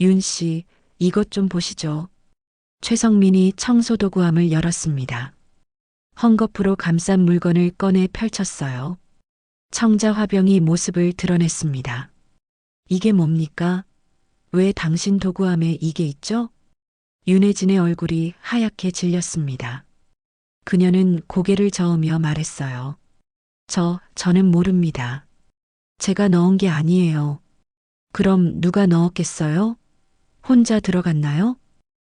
윤 씨, 이것 좀 보시죠. 최성민이 청소도구함을 열었습니다. 헝겊으로 감싼 물건을 꺼내 펼쳤어요. 청자 화병이 모습을 드러냈습니다. 이게 뭡니까? 왜 당신 도구함에 이게 있죠? 윤혜진의 얼굴이 하얗게 질렸습니다. 그녀는 고개를 저으며 말했어요. 저는 모릅니다. 제가 넣은 게 아니에요. 그럼 누가 넣었겠어요? 혼자 들어갔나요?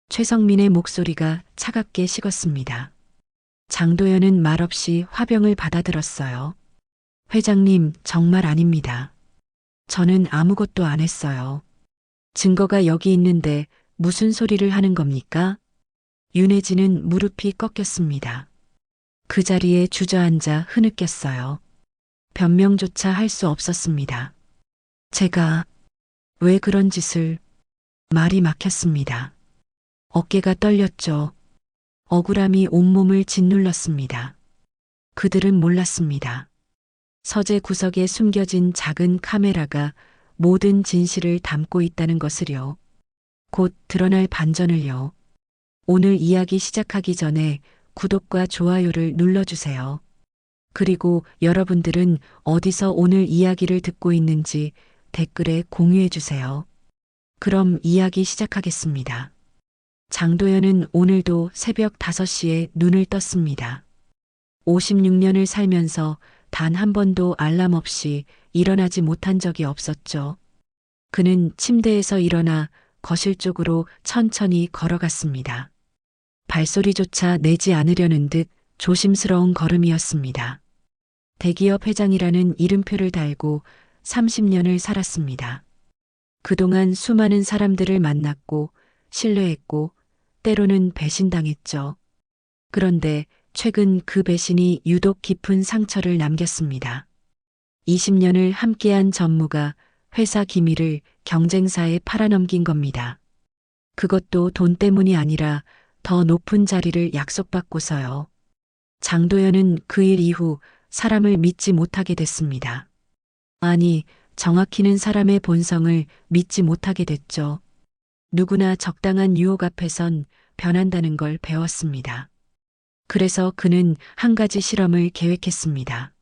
최성민의 목소리가 차갑게 식었습니다. 장도연은 말없이 화병을 받아들었어요. 회장님, 정말 아닙니다. 저는 아무것도 안 했어요. 증거가 여기 있는데 무슨 소리를 하는 겁니까? 윤혜진은 무릎이 꺾였습니다. 그 자리에 주저앉아 흐느꼈어요. 변명조차 할 수 없었습니다. 제가 왜 그런 짓을... 말이 막혔습니다. 어깨가 떨렸죠. 억울함이 온몸을 짓눌렀습니다. 그들은 몰랐습니다. 서재 구석에 숨겨진 작은 카메라가 모든 진실을 담고 있다는 것을요. 곧 드러날 반전을요. 오늘 이야기 시작하기 전에 구독과 좋아요를 눌러주세요. 그리고 여러분들은 어디서 오늘 이야기를 듣고 있는지 댓글에 공유해주세요. 그럼 이야기 시작하겠습니다. 장도연은 오늘도 새벽 5시에 눈을 떴습니다. 56년을 살면서 단 한 번도 알람 없이 일어나지 못한 적이 없었죠. 그는 침대에서 일어나 거실 쪽으로 천천히 걸어갔습니다. 발소리조차 내지 않으려는 듯 조심스러운 걸음이었습니다. 대기업 회장이라는 이름표를 달고 30년을 살았습니다. 그동안 수많은 사람들을 만났고 신뢰했고 때로는 배신당했죠. 그런데 최근 그 배신이 유독 깊은 상처를 남겼습니다. 20년을 함께한 전무가 회사 기밀을 경쟁사에 팔아넘긴 겁니다. 그것도 돈 때문이 아니라 더 높은 자리를 약속받고서요. 장도연은 그 일 이후 사람을 믿지 못하게 됐습니다. 아니, 정확히는 사람의 본성을 믿지 못하게 됐죠. 누구나 적당한 유혹 앞에선 변한다는 걸 배웠습니다. 그래서 그는 한 가지 실험을 계획했습니다.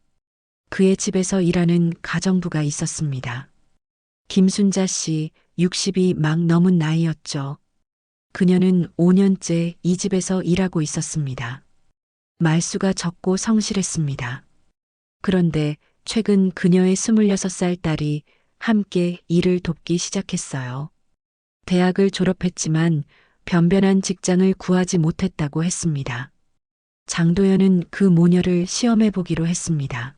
그의 집에서 일하는 가정부가 있었습니다. 김순자 씨, 60이 막 넘은 나이였죠. 그녀는 5년째 이 집에서 일하고 있었습니다. 말수가 적고 성실했습니다. 그런데 최근 그녀의 26살 딸이 함께 일을 돕기 시작했어요. 대학을 졸업했지만 변변한 직장을 구하지 못했다고 했습니다. 장도연은 그 모녀를 시험해 보기로 했습니다.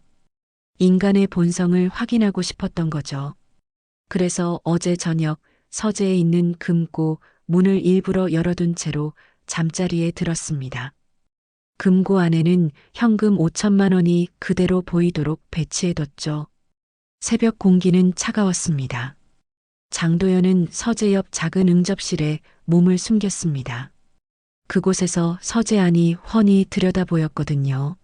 인간의 본성을 확인하고 싶었던 거죠. 그래서 어제 저녁 서재에 있는 금고 문을 일부러 열어둔 채로 잠자리에 들었습니다. 금고 안에는 현금 5천만 원이 그대로 보이도록 배치해뒀죠. 새벽 공기는 차가웠습니다. 장도연은 서재 옆 작은 응접실에 몸을 숨겼습니다. 그곳에서 서재 안이 훤히 들여다 보였거든요.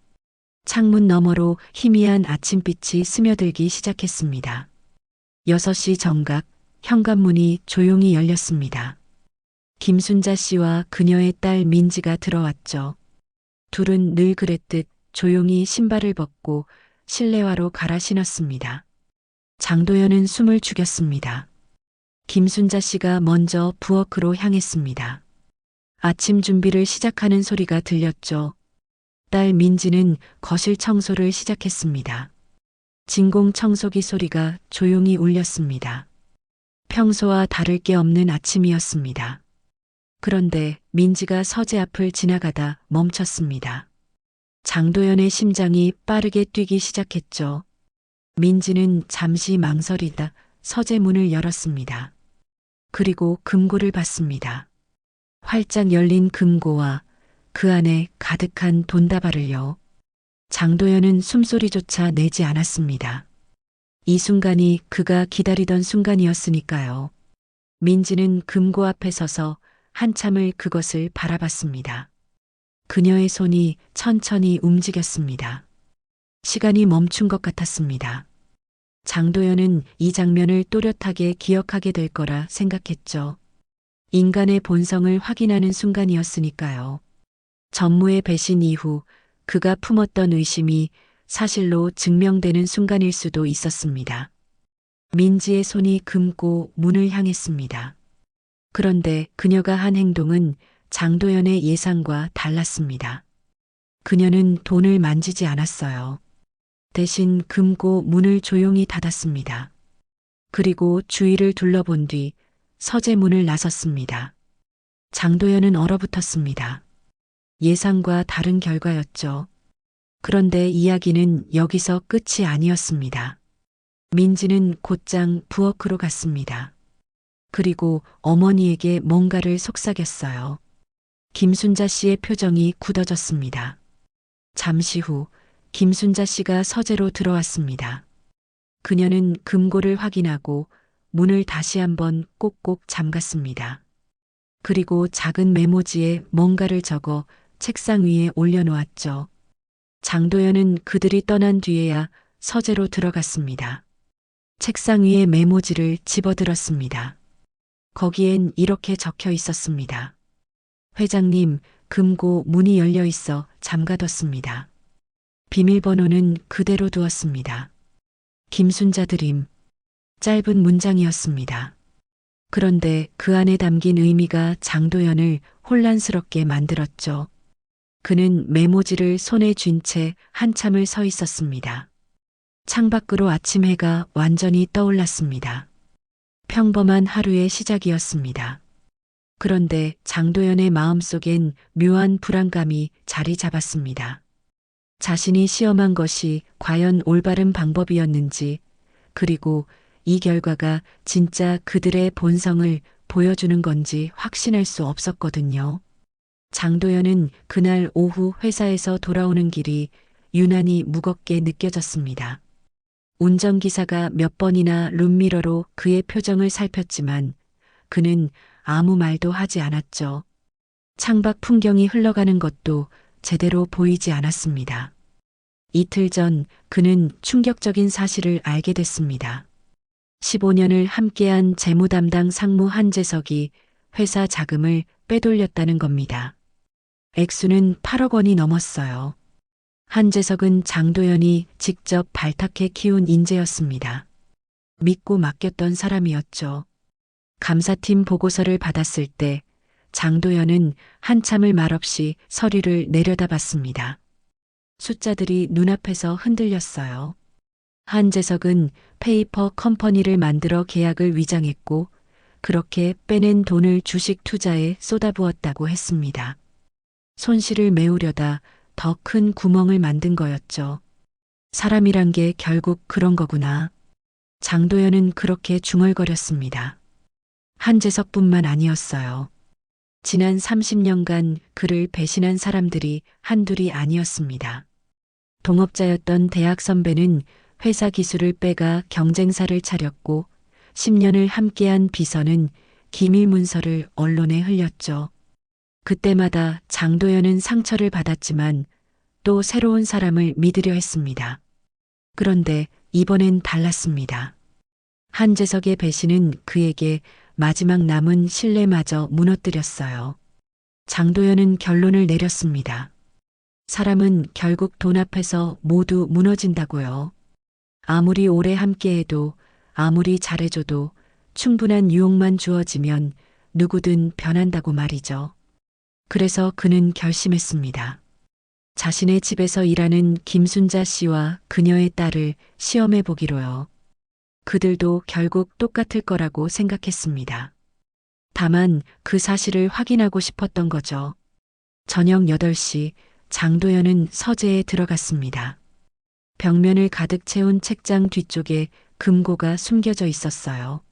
창문 너머로 희미한 아침빛이 스며들기 시작했습니다. 6시 정각 현관문이 조용히 열렸습니다. 김순자 씨와 그녀의 딸 민지가 들어왔죠. 둘은 늘 그랬듯 조용히 신발을 벗고 실내화로 갈아 신었습니다. 장도연은 숨을 죽였습니다. 김순자 씨가 먼저 부엌으로 향했습니다. 아침 준비를 시작하는 소리가 들렸죠. 딸 민지는 거실 청소를 시작했습니다. 진공 청소기 소리가 조용히 울렸습니다. 평소와 다를 게 없는 아침이었습니다. 그런데 민지가 서재 앞을 지나가다 멈췄습니다. 장도연의 심장이 빠르게 뛰기 시작했죠. 민지는 잠시 망설이다 서재 문을 열었습니다. 그리고 금고를 봤습니다. 활짝 열린 금고와 그 안에 가득한 돈다발을요. 장도연은 숨소리조차 내지 않았습니다. 이 순간이 그가 기다리던 순간이었으니까요. 민지는 금고 앞에 서서 한참을 그것을 바라봤습니다. 그녀의 손이 천천히 움직였습니다. 시간이 멈춘 것 같았습니다. 장도연은 이 장면을 또렷하게 기억하게 될 거라 생각했죠. 인간의 본성을 확인하는 순간이었으니까요. 전무의 배신 이후 그가 품었던 의심이 사실로 증명되는 순간일 수도 있었습니다. 민지의 손이 금고 문을 향했습니다. 그런데 그녀가 한 행동은 장도연의 예상과 달랐습니다. 그녀는 돈을 만지지 않았어요. 대신 금고 문을 조용히 닫았습니다. 그리고 주위를 둘러본 뒤 서재문을 나섰습니다. 장도연은 얼어붙었습니다. 예상과 다른 결과였죠. 그런데 이야기는 여기서 끝이 아니었습니다. 민지는 곧장 부엌으로 갔습니다. 그리고 어머니에게 뭔가를 속삭였어요. 김순자 씨의 표정이 굳어졌습니다. 잠시 후 김순자 씨가 서재로 들어왔습니다. 그녀는 금고를 확인하고 문을 다시 한번 꼭꼭 잠갔습니다. 그리고 작은 메모지에 뭔가를 적어 책상 위에 올려놓았죠. 장도연은 그들이 떠난 뒤에야 서재로 들어갔습니다. 책상 위에 메모지를 집어들었습니다. 거기엔 이렇게 적혀 있었습니다. 회장님, 금고 문이 열려 있어 잠가뒀습니다. 비밀번호는 그대로 두었습니다. 김순자 드림. 짧은 문장이었습니다. 그런데 그 안에 담긴 의미가 장도연을 혼란스럽게 만들었죠. 그는 메모지를 손에 쥔 채 한참을 서 있었습니다. 창밖으로 아침 해가 완전히 떠올랐습니다. 평범한 하루의 시작이었습니다. 그런데 장도연의 마음속엔 묘한 불안감이 자리 잡았습니다. 자신이 시험한 것이 과연 올바른 방법이었는지, 그리고 이 결과가 진짜 그들의 본성을 보여주는 건지 확신할 수 없었거든요. 장도연은 그날 오후 회사에서 돌아오는 길이 유난히 무겁게 느껴졌습니다. 운전기사가 몇 번이나 룸미러로 그의 표정을 살폈지만 그는 아무 말도 하지 않았죠. 창밖 풍경이 흘러가는 것도 제대로 보이지 않았습니다. 이틀 전 그는 충격적인 사실을 알게 됐습니다. 15년을 함께한 재무 담당 상무 한재석이 회사 자금을 빼돌렸다는 겁니다. 액수는 8억 원이 넘었어요. 한재석은 장도연이 직접 발탁해 키운 인재였습니다. 믿고 맡겼던 사람이었죠. 감사팀 보고서를 받았을 때 장도연은 한참을 말없이 서류를 내려다봤습니다. 숫자들이 눈앞에서 흔들렸어요. 한재석은 페이퍼 컴퍼니를 만들어 계약을 위장했고 그렇게 빼낸 돈을 주식 투자에 쏟아부었다고 했습니다. 손실을 메우려다 더 큰 구멍을 만든 거였죠. 사람이란 게 결국 그런 거구나. 장도연은 그렇게 중얼거렸습니다. 한재석뿐만 아니었어요. 지난 30년간 그를 배신한 사람들이 한둘이 아니었습니다. 동업자였던 대학 선배는 회사 기술을 빼가 경쟁사를 차렸고 10년을 함께한 비서는 기밀 문서를 언론에 흘렸죠. 그때마다 장도연은 상처를 받았지만 또 새로운 사람을 믿으려 했습니다. 그런데 이번엔 달랐습니다. 한재석의 배신은 그에게 마지막 남은 신뢰마저 무너뜨렸어요. 장도연은 결론을 내렸습니다. 사람은 결국 돈 앞에서 모두 무너진다고요. 아무리 오래 함께해도 아무리 잘해줘도 충분한 유혹만 주어지면 누구든 변한다고 말이죠. 그래서 그는 결심했습니다. 자신의 집에서 일하는 김순자 씨와 그녀의 딸을 시험해 보기로요. 그들도 결국 똑같을 거라고 생각했습니다. 다만 그 사실을 확인하고 싶었던 거죠. 저녁 8시 장도연은 서재에 들어갔습니다. 벽면을 가득 채운 책장 뒤쪽에 금고가 숨겨져 있었어요.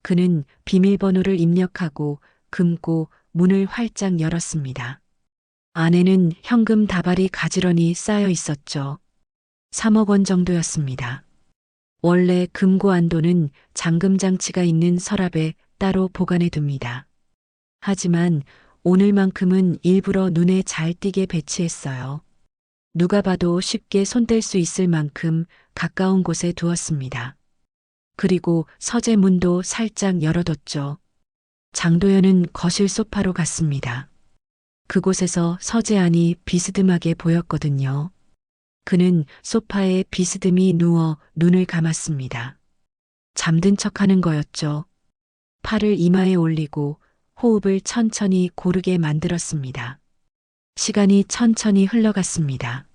그는 비밀번호를 입력하고 금고 문을 활짝 열었습니다. 안에는 현금 다발이 가지런히 쌓여 있었죠. 3억 원 정도였습니다. 원래 금고 안도는 잠금 장치가 있는 서랍에 따로 보관해 둡니다. 하지만 오늘만큼은 일부러 눈에 잘 띄게 배치했어요. 누가 봐도 쉽게 손댈 수 있을 만큼 가까운 곳에 두었습니다. 그리고 서재 문도 살짝 열어뒀죠. 장도연은 거실 소파로 갔습니다. 그곳에서 서재 안이 비스듬하게 보였거든요. 그는 소파에 비스듬히 누워 눈을 감았습니다. 잠든 척하는 거였죠. 팔을 이마에 올리고 호흡을 천천히 고르게 만들었습니다. 시간이 천천히 흘러갔습니다.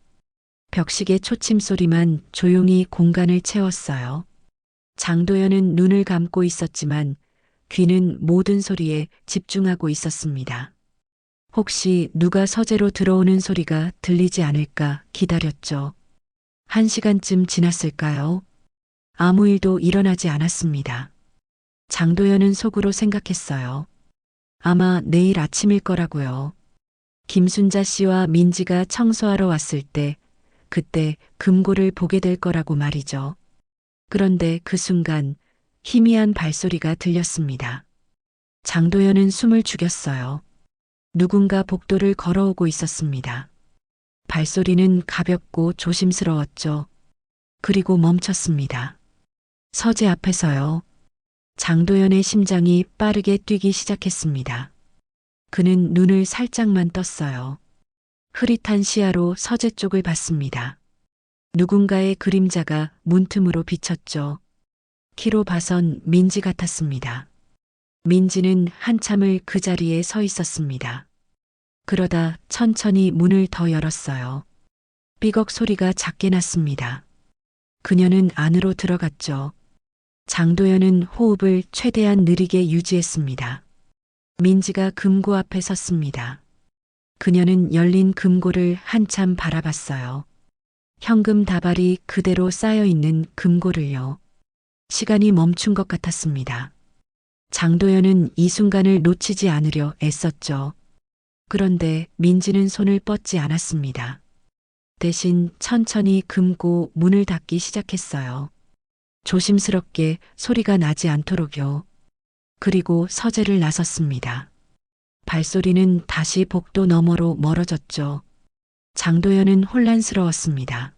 벽식의 초침 소리만 조용히 공간을 채웠어요. 장도연은 눈을 감고 있었지만 귀는 모든 소리에 집중하고 있었습니다. 혹시 누가 서재로 들어오는 소리가 들리지 않을까 기다렸죠. 1시간쯤 지났을까요? 아무 일도 일어나지 않았습니다. 장도연은 속으로 생각했어요. 아마 내일 아침일 거라고요. 김순자 씨와 민지가 청소하러 왔을 때 그때 금고를 보게 될 거라고 말이죠. 그런데 그 순간 희미한 발소리가 들렸습니다. 장도연은 숨을 죽였어요. 누군가 복도를 걸어오고 있었습니다. 발소리는 가볍고 조심스러웠죠. 그리고 멈췄습니다. 서재 앞에서요. 장도연의 심장이 빠르게 뛰기 시작했습니다. 그는 눈을 살짝만 떴어요. 흐릿한 시야로 서재 쪽을 봤습니다. 누군가의 그림자가 문틈으로 비쳤죠. 키로 봐선 민지 같았습니다. 민지는 한참을 그 자리에 서 있었습니다. 그러다 천천히 문을 더 열었어요. 삐걱 소리가 작게 났습니다. 그녀는 안으로 들어갔죠. 장도연은 호흡을 최대한 느리게 유지했습니다. 민지가 금고 앞에 섰습니다. 그녀는 열린 금고를 한참 바라봤어요. 현금 다발이 그대로 쌓여 있는 금고를요. 시간이 멈춘 것 같았습니다. 장도연은 이 순간을 놓치지 않으려 애썼죠. 그런데 민지는 손을 뻗지 않았습니다. 대신 천천히 금고 문을 닫기 시작했어요. 조심스럽게 소리가 나지 않도록요. 그리고 서재를 나섰습니다. 발소리는 다시 복도 너머로 멀어졌죠. 장도연은 혼란스러웠습니다.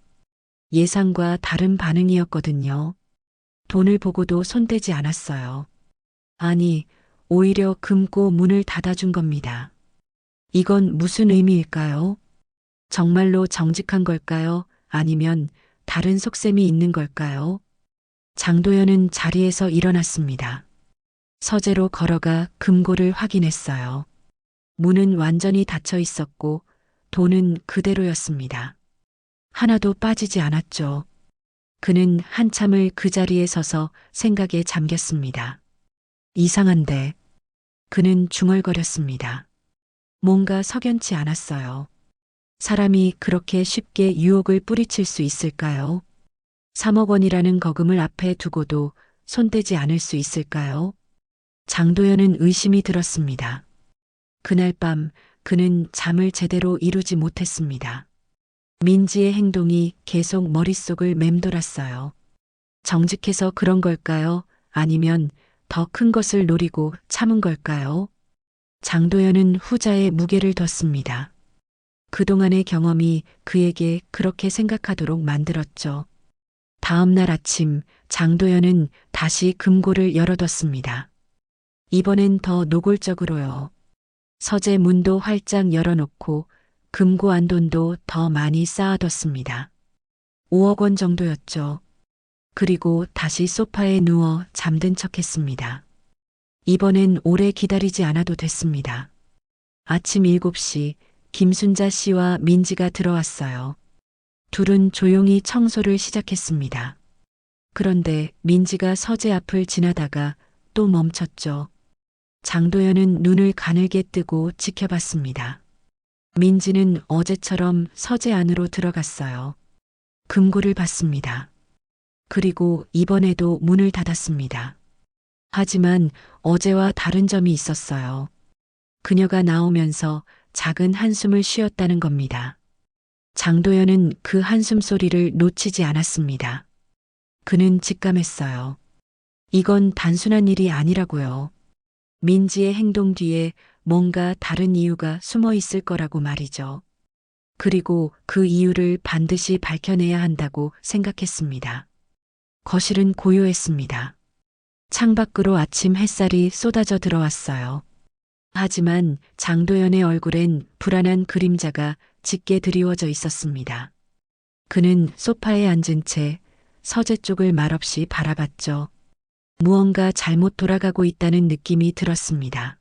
예상과 다른 반응이었거든요. 돈을 보고도 손대지 않았어요. 아니, 오히려 금고 문을 닫아준 겁니다. 이건 무슨 의미일까요? 정말로 정직한 걸까요? 아니면 다른 속셈이 있는 걸까요? 장도연은 자리에서 일어났습니다. 서재로 걸어가 금고를 확인했어요. 문은 완전히 닫혀 있었고 돈은 그대로였습니다. 하나도 빠지지 않았죠. 그는 한참을 그 자리에 서서 생각에 잠겼습니다. 이상한데 그는 중얼거렸습니다. 뭔가 석연치 않았어요. 사람이 그렇게 쉽게 유혹을 뿌리칠 수 있을까요? 3억 원이라는 거금을 앞에 두고도 손대지 않을 수 있을까요? 장도연은 의심이 들었습니다. 그날 밤 그는 잠을 제대로 이루지 못했습니다. 민지의 행동이 계속 머릿속을 맴돌았어요. 정직해서 그런 걸까요? 아니면 더 큰 것을 노리고 참은 걸까요? 장도연은 후자에 무게를 뒀습니다. 그동안의 경험이 그에게 그렇게 생각하도록 만들었죠. 다음 날 아침 장도연은 다시 금고를 열어뒀습니다. 이번엔 더 노골적으로요. 서재 문도 활짝 열어놓고 금고 안 돈도 더 많이 쌓아뒀습니다. 5억 원 정도였죠. 그리고 다시 소파에 누워 잠든 척했습니다. 이번엔 오래 기다리지 않아도 됐습니다. 아침 7시 김순자 씨와 민지가 들어왔어요. 둘은 조용히 청소를 시작했습니다. 그런데 민지가 서재 앞을 지나다가 또 멈췄죠. 장도연은 눈을 가늘게 뜨고 지켜봤습니다. 민지는 어제처럼 서재 안으로 들어갔어요. 금고를 봤습니다. 그리고 이번에도 문을 닫았습니다. 하지만 어제와 다른 점이 있었어요. 그녀가 나오면서 작은 한숨을 쉬었다는 겁니다. 장도연은 그 한숨 소리를 놓치지 않았습니다. 그는 직감했어요. 이건 단순한 일이 아니라고요. 민지의 행동 뒤에 뭔가 다른 이유가 숨어 있을 거라고 말이죠. 그리고 그 이유를 반드시 밝혀내야 한다고 생각했습니다. 거실은 고요했습니다. 창밖으로 아침 햇살이 쏟아져 들어왔어요. 하지만 장도연의 얼굴엔 불안한 그림자가 짙게 드리워져 있었습니다. 그는 소파에 앉은 채 서재 쪽을 말없이 바라봤죠. 무언가 잘못 돌아가고 있다는 느낌이 들었습니다.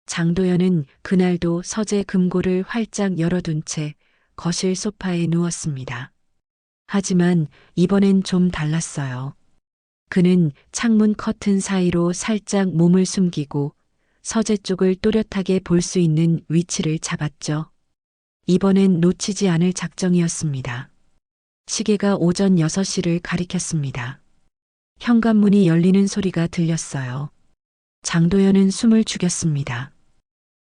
장도연은 그날도 서재 금고를 활짝 열어둔 채 거실 소파에 누웠습니다. 하지만 이번엔 좀 달랐어요. 그는 창문 커튼 사이로 살짝 몸을 숨기고 서재 쪽을 또렷하게 볼 수 있는 위치를 잡았죠. 이번엔 놓치지 않을 작정이었습니다. 시계가 오전 6시를 가리켰습니다. 현관문이 열리는 소리가 들렸어요. 장도연은 숨을 죽였습니다.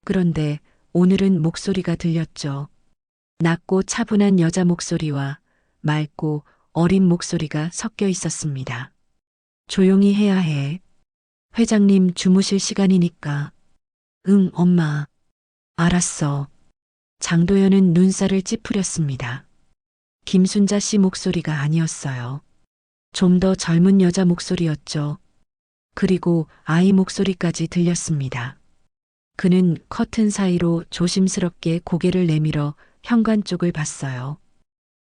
그런데 오늘은 목소리가 들렸죠. 낮고 차분한 여자 목소리와 맑고 어린 목소리가 섞여 있었습니다. 조용히 해야 해. 회장님 주무실 시간이니까. 응, 엄마. 알았어. 장도연은 눈살을 찌푸렸습니다. 김순자 씨 목소리가 아니었어요. 좀 더 젊은 여자 목소리였죠. 그리고 아이 목소리까지 들렸습니다. 그는 커튼 사이로 조심스럽게 고개를 내밀어 현관 쪽을 봤어요.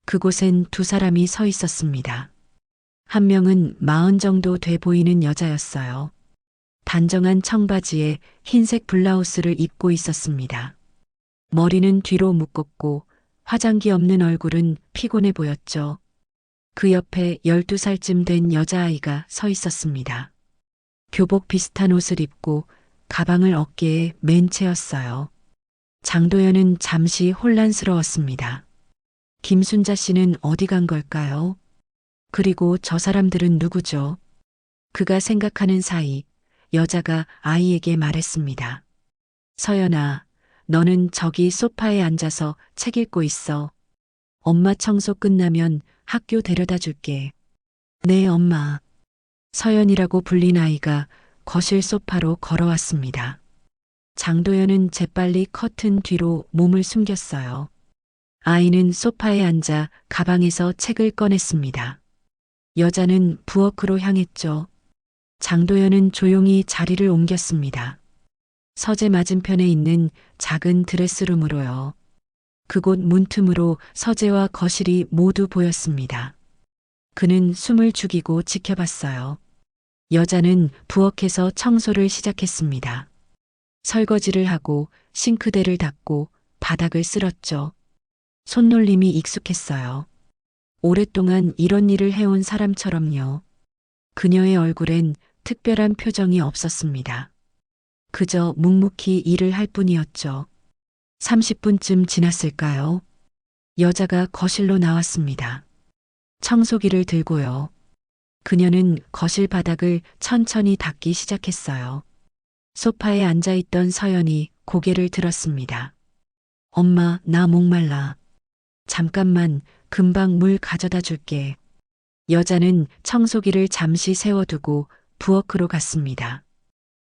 그곳엔 두 사람이 서 있었습니다. 한 명은 40 정도 돼 보이는 여자였어요. 단정한 청바지에 흰색 블라우스를 입고 있었습니다. 머리는 뒤로 묶었고 화장기 없는 얼굴은 피곤해 보였죠. 그 옆에 12살쯤 된 여자아이가 서 있었습니다. 교복 비슷한 옷을 입고 가방을 어깨에 맨 채였어요. 장도연은 잠시 혼란스러웠습니다. 김순자 씨는 어디 간 걸까요? 그리고 저 사람들은 누구죠? 그가 생각하는 사이 여자가 아이에게 말했습니다. 서연아, 너는 저기 소파에 앉아서 책 읽고 있어. 엄마 청소 끝나면 학교 데려다 줄게. 네, 엄마. 서연이라고 불린 아이가 거실 소파로 걸어왔습니다. 장도연은 재빨리 커튼 뒤로 몸을 숨겼어요. 아이는 소파에 앉아 가방에서 책을 꺼냈습니다. 여자는 부엌으로 향했죠. 장도연은 조용히 자리를 옮겼습니다. 서재 맞은편에 있는 작은 드레스룸으로요. 그곳 문틈으로 서재와 거실이 모두 보였습니다. 그는 숨을 죽이고 지켜봤어요. 여자는 부엌에서 청소를 시작했습니다. 설거지를 하고 싱크대를 닦고 바닥을 쓸었죠. 손놀림이 익숙했어요. 오랫동안 이런 일을 해온 사람처럼요. 그녀의 얼굴엔 특별한 표정이 없었습니다. 그저 묵묵히 일을 할 뿐이었죠. 30분쯤 지났을까요? 여자가 거실로 나왔습니다. 청소기를 들고요. 그녀는 거실 바닥을 천천히 닦기 시작했어요. 소파에 앉아있던 서연이 고개를 들었습니다. 엄마, 나 목말라. 잠깐만, 금방 물 가져다 줄게. 여자는 청소기를 잠시 세워두고 부엌으로 갔습니다.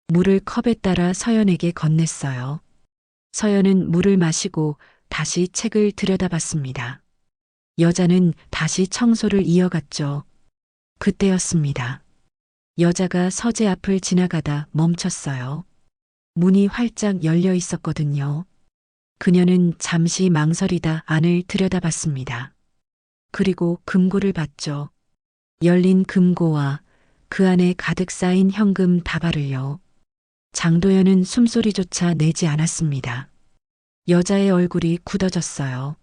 물을 컵에 따라 서연에게 건넸어요. 서연은 물을 마시고 다시 책을 들여다봤습니다. 여자는 다시 청소를 이어갔죠. 그때였습니다. 여자가 서재 앞을 지나가다 멈췄어요. 문이 활짝 열려 있었거든요. 그녀는 잠시 망설이다 안을 들여다봤습니다. 그리고 금고를 봤죠. 열린 금고와 그 안에 가득 쌓인 현금 다발을요. 장도연은 숨소리조차 내지 않았습니다. 여자의 얼굴이 굳어졌어요.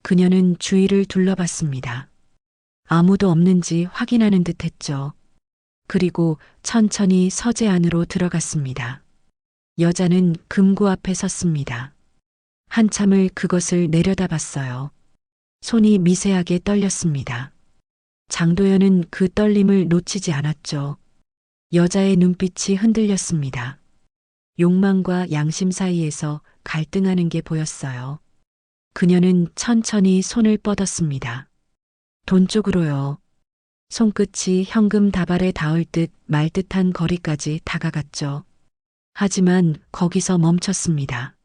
그녀는 주위를 둘러봤습니다. 아무도 없는지 확인하는 듯 했죠. 그리고 천천히 서재 안으로 들어갔습니다. 여자는 금고 앞에 섰습니다. 한참을 그것을 내려다봤어요. 손이 미세하게 떨렸습니다. 장도연은 그 떨림을 놓치지 않았죠. 여자의 눈빛이 흔들렸습니다. 욕망과 양심 사이에서 갈등하는 게 보였어요. 그녀는 천천히 손을 뻗었습니다. 돈 쪽으로요. 손끝이 현금 다발에 닿을 듯 말 듯한 거리까지 다가갔죠. 하지만 거기서 멈췄습니다.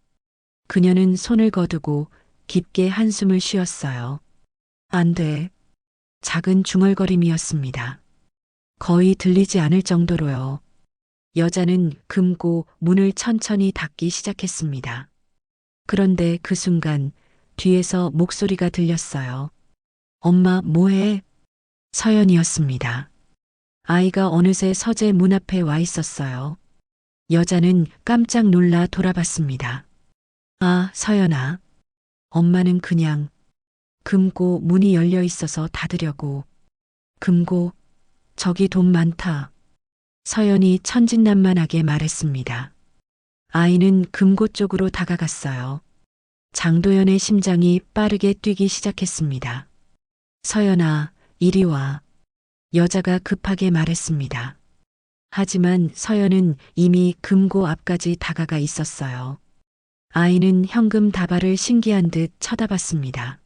그녀는 손을 거두고 깊게 한숨을 쉬었어요. 안 돼. 작은 중얼거림이었습니다. 거의 들리지 않을 정도로요. 여자는 금고 문을 천천히 닫기 시작했습니다. 그런데 그 순간 뒤에서 목소리가 들렸어요. 엄마, 뭐해? 서연이었습니다. 아이가 어느새 서재 문 앞에 와 있었어요. 여자는 깜짝 놀라 돌아봤습니다. 아, 서연아. 엄마는 그냥 금고 문이 열려 있어서 닫으려고. 금고, 저기 돈 많다. 서연이 천진난만하게 말했습니다. 아이는 금고 쪽으로 다가갔어요. 장도연의 심장이 빠르게 뛰기 시작했습니다. 서연아, 이리 와. 여자가 급하게 말했습니다. 하지만 서연은 이미 금고 앞까지 다가가 있었어요. 아이는 현금 다발을 신기한 듯 쳐다봤습니다.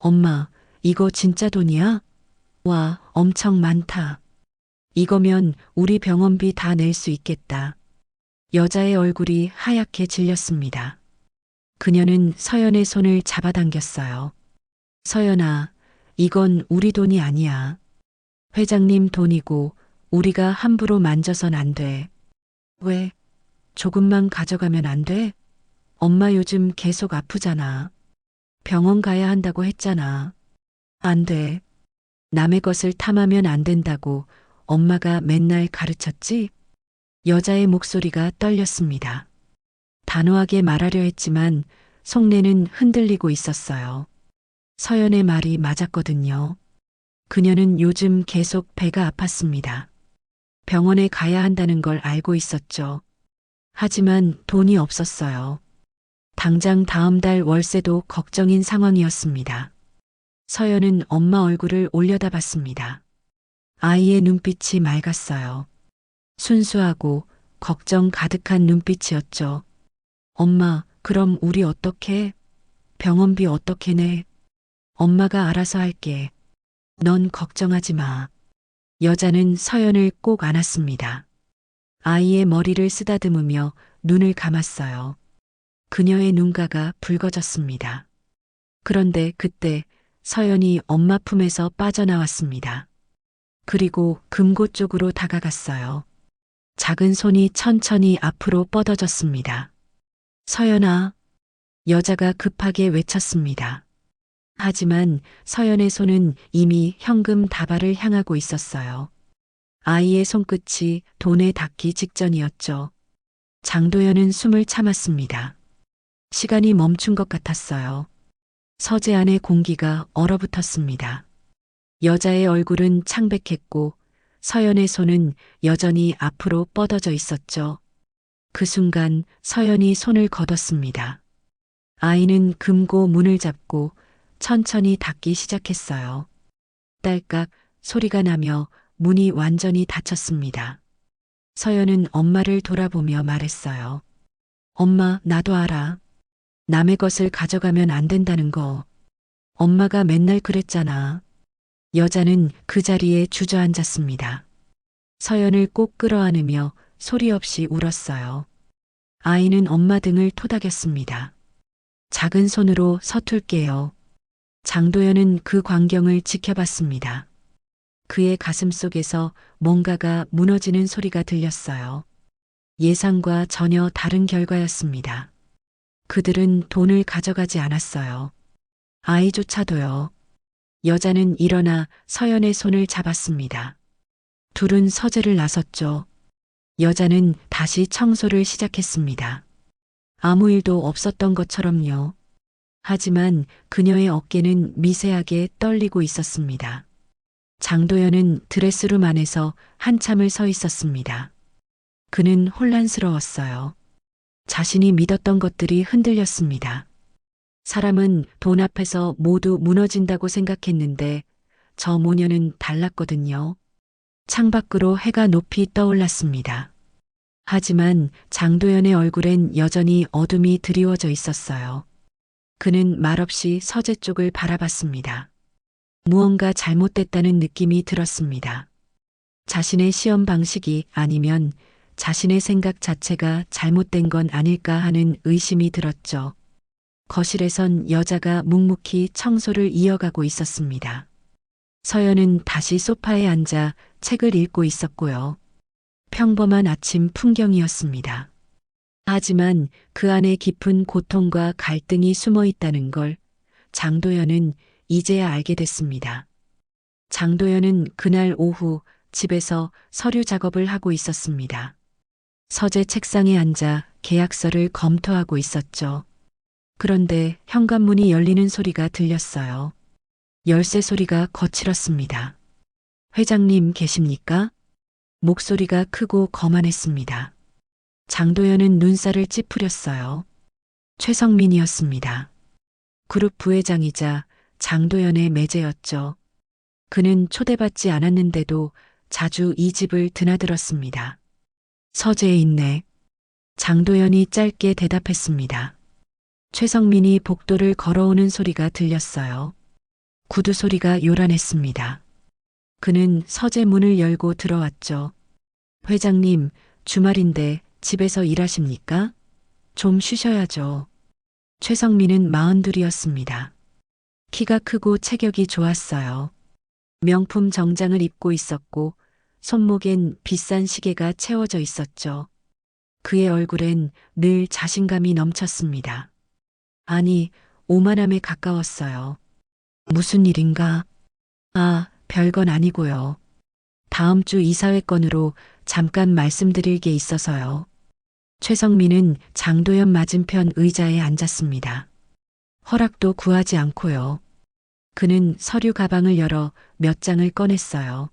엄마, 이거 진짜 돈이야? 와, 엄청 많다. 이거면 우리 병원비 다 낼 수 있겠다. 여자의 얼굴이 하얗게 질렸습니다. 그녀는 서연의 손을 잡아당겼어요. 서연아, 이건 우리 돈이 아니야. 회장님 돈이고 우리가 함부로 만져선 안 돼. 왜? 조금만 가져가면 안 돼? 엄마 요즘 계속 아프잖아. 병원 가야 한다고 했잖아. 안 돼. 남의 것을 탐하면 안 된다고 엄마가 맨날 가르쳤지? 여자의 목소리가 떨렸습니다. 단호하게 말하려 했지만 속내는 흔들리고 있었어요. 서연의 말이 맞았거든요. 그녀는 요즘 계속 배가 아팠습니다. 병원에 가야 한다는 걸 알고 있었죠. 하지만 돈이 없었어요. 당장 다음 달 월세도 걱정인 상황이었습니다. 서연은 엄마 얼굴을 올려다봤습니다. 아이의 눈빛이 맑았어요. 순수하고 걱정 가득한 눈빛이었죠. 엄마, 그럼 우리 어떻게? 병원비 어떻게 내? 엄마가 알아서 할게. 넌 걱정하지 마. 여자는 서연을 꼭 안았습니다. 아이의 머리를 쓰다듬으며 눈을 감았어요. 그녀의 눈가가 붉어졌습니다. 그런데 그때 서연이 엄마 품에서 빠져나왔습니다. 그리고 금고 쪽으로 다가갔어요. 작은 손이 천천히 앞으로 뻗어졌습니다. 서연아, 여자가 급하게 외쳤습니다. 하지만 서연의 손은 이미 현금 다발을 향하고 있었어요. 아이의 손끝이 돈에 닿기 직전이었죠. 장도연은 숨을 참았습니다. 시간이 멈춘 것 같았어요. 서재 안의 공기가 얼어붙었습니다. 여자의 얼굴은 창백했고 서연의 손은 여전히 앞으로 뻗어져 있었죠. 그 순간 서연이 손을 걷었습니다. 아이는 금고 문을 잡고 천천히 닫기 시작했어요. 딸깍 소리가 나며 문이 완전히 닫혔습니다. 서연은 엄마를 돌아보며 말했어요. 엄마, 나도 알아. 남의 것을 가져가면 안 된다는 거. 엄마가 맨날 그랬잖아. 여자는 그 자리에 주저앉았습니다. 서연을 꼭 끌어안으며 소리 없이 울었어요. 아이는 엄마 등을 토닥였습니다. 작은 손으로 서툴게요. 장도연은 그 광경을 지켜봤습니다. 그의 가슴 속에서 뭔가가 무너지는 소리가 들렸어요. 예상과 전혀 다른 결과였습니다. 그들은 돈을 가져가지 않았어요. 아이조차도요. 여자는 일어나 서연의 손을 잡았습니다. 둘은 서재를 나섰죠. 여자는 다시 청소를 시작했습니다. 아무 일도 없었던 것처럼요. 하지만 그녀의 어깨는 미세하게 떨리고 있었습니다. 장도연은 드레스룸 안에서 한참을 서 있었습니다. 그는 혼란스러웠어요. 자신이 믿었던 것들이 흔들렸습니다. 사람은 돈 앞에서 모두 무너진다고 생각했는데 저 모녀는 달랐거든요. 창밖으로 해가 높이 떠올랐습니다. 하지만 장도연의 얼굴엔 여전히 어둠이 드리워져 있었어요. 그는 말없이 서재 쪽을 바라봤습니다. 무언가 잘못됐다는 느낌이 들었습니다. 자신의 시험 방식이 아니면 자신의 생각 자체가 잘못된 건 아닐까 하는 의심이 들었죠. 거실에선 여자가 묵묵히 청소를 이어가고 있었습니다. 서연은 다시 소파에 앉아 책을 읽고 있었고요. 평범한 아침 풍경이었습니다. 하지만 그 안에 깊은 고통과 갈등이 숨어 있다는 걸 장도연은 이제야 알게 됐습니다. 장도연은 그날 오후 집에서 서류 작업을 하고 있었습니다. 서재 책상에 앉아 계약서를 검토하고 있었죠. 그런데 현관문이 열리는 소리가 들렸어요. 열쇠 소리가 거칠었습니다. 회장님 계십니까? 목소리가 크고 거만했습니다. 장도연은 눈살을 찌푸렸어요. 최성민이었습니다. 그룹 부회장이자 장도연의 매제였죠. 그는 초대받지 않았는데도 자주 이 집을 드나들었습니다. 서재에 있네. 장도연이 짧게 대답했습니다. 최성민이 복도를 걸어오는 소리가 들렸어요. 구두 소리가 요란했습니다. 그는 서재 문을 열고 들어왔죠. 회장님, 주말인데 집에서 일하십니까? 좀 쉬셔야죠. 최성민은 42이었습니다. 키가 크고 체격이 좋았어요. 명품 정장을 입고 있었고 손목엔 비싼 시계가 채워져 있었죠. 그의 얼굴엔 늘 자신감이 넘쳤습니다. 아니, 오만함에 가까웠어요. 무슨 일인가? 아, 별건 아니고요. 다음 주 이사회 건으로 잠깐 말씀드릴 게 있어서요. 최성민은 장도연 맞은편 의자에 앉았습니다. 허락도 구하지 않고요. 그는 서류 가방을 열어 몇 장을 꺼냈어요.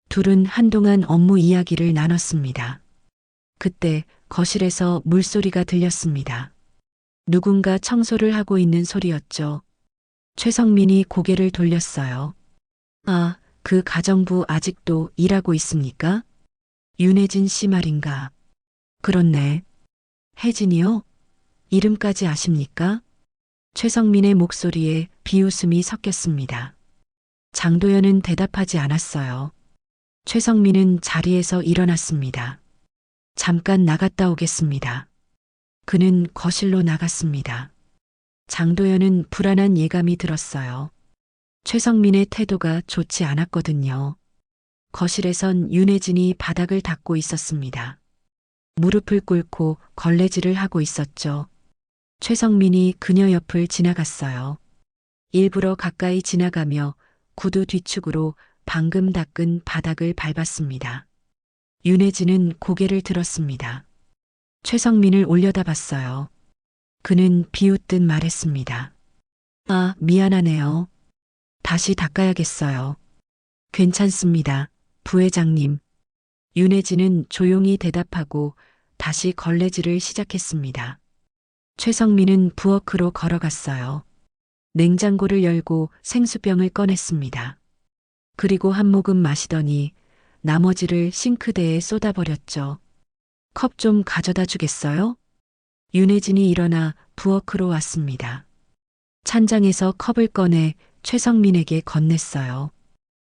둘은 한동안 업무 이야기를 나눴습니다. 그때 거실에서 물소리가 들렸습니다. 누군가 청소를 하고 있는 소리였죠. 최성민이 고개를 돌렸어요. 아, 그 가정부 아직도 일하고 있습니까? 윤혜진 씨 말인가? 그렇네. 혜진이요? 이름까지 아십니까? 최성민의 목소리에 비웃음이 섞였습니다. 장도연은 대답하지 않았어요. 최성민은 자리에서 일어났습니다. 잠깐 나갔다 오겠습니다. 그는 거실로 나갔습니다. 장도연은 불안한 예감이 들었어요. 최성민의 태도가 좋지 않았거든요. 거실에선 윤혜진이 바닥을 닦고 있었습니다. 무릎을 꿇고 걸레질을 하고 있었죠. 최성민이 그녀 옆을 지나갔어요. 일부러 가까이 지나가며 구두 뒤축으로 방금 닦은 바닥을 밟았습니다. 윤혜진은 고개를 들었습니다. 최성민을 올려다봤어요. 그는 비웃듯 말했습니다. 아, 미안하네요. 다시 닦아야겠어요. 괜찮습니다, 부회장님. 윤혜진은 조용히 대답하고 다시 걸레질을 시작했습니다. 최성민은 부엌으로 걸어갔어요. 냉장고를 열고 생수병을 꺼냈습니다. 그리고 한 모금 마시더니 나머지를 싱크대에 쏟아버렸죠. 컵 좀 가져다 주겠어요? 윤혜진이 일어나 부엌으로 왔습니다. 찬장에서 컵을 꺼내 최성민에게 건넸어요.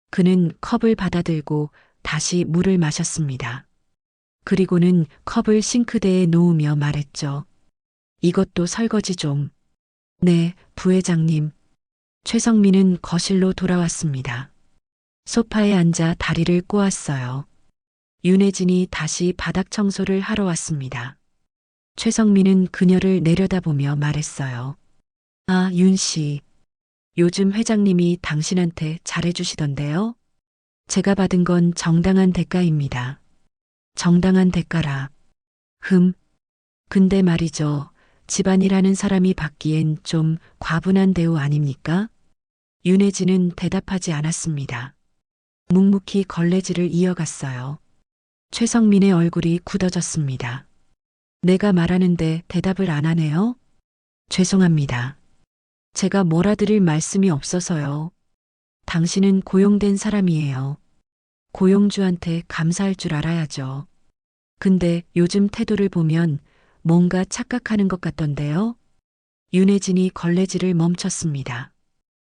그는 컵을 받아들고 다시 물을 마셨습니다. 그리고는 컵을 싱크대에 놓으며 말했죠. 이것도 설거지 좀. 네, 부회장님. 최성민은 거실로 돌아왔습니다. 소파에 앉아 다리를 꼬았어요. 윤혜진이 다시 바닥 청소를 하러 왔습니다. 최성민은 그녀를 내려다보며 말했어요. 아, 윤 씨. 요즘 회장님이 당신한테 잘해주시던데요? 제가 받은 건 정당한 대가입니다. 정당한 대가라. 근데 말이죠. 집안일하는 사람이 받기엔 좀 과분한 대우 아닙니까? 윤혜진은 대답하지 않았습니다. 묵묵히 걸레질을 이어갔어요. 최성민의 얼굴이 굳어졌습니다. 내가 말하는데 대답을 안 하네요? 죄송합니다. 제가 몰아드릴 말씀이 없어서요. 당신은 고용된 사람이에요. 고용주한테 감사할 줄 알아야죠. 근데 요즘 태도를 보면 뭔가 착각하는 것 같던데요? 윤혜진이 걸레질을 멈췄습니다.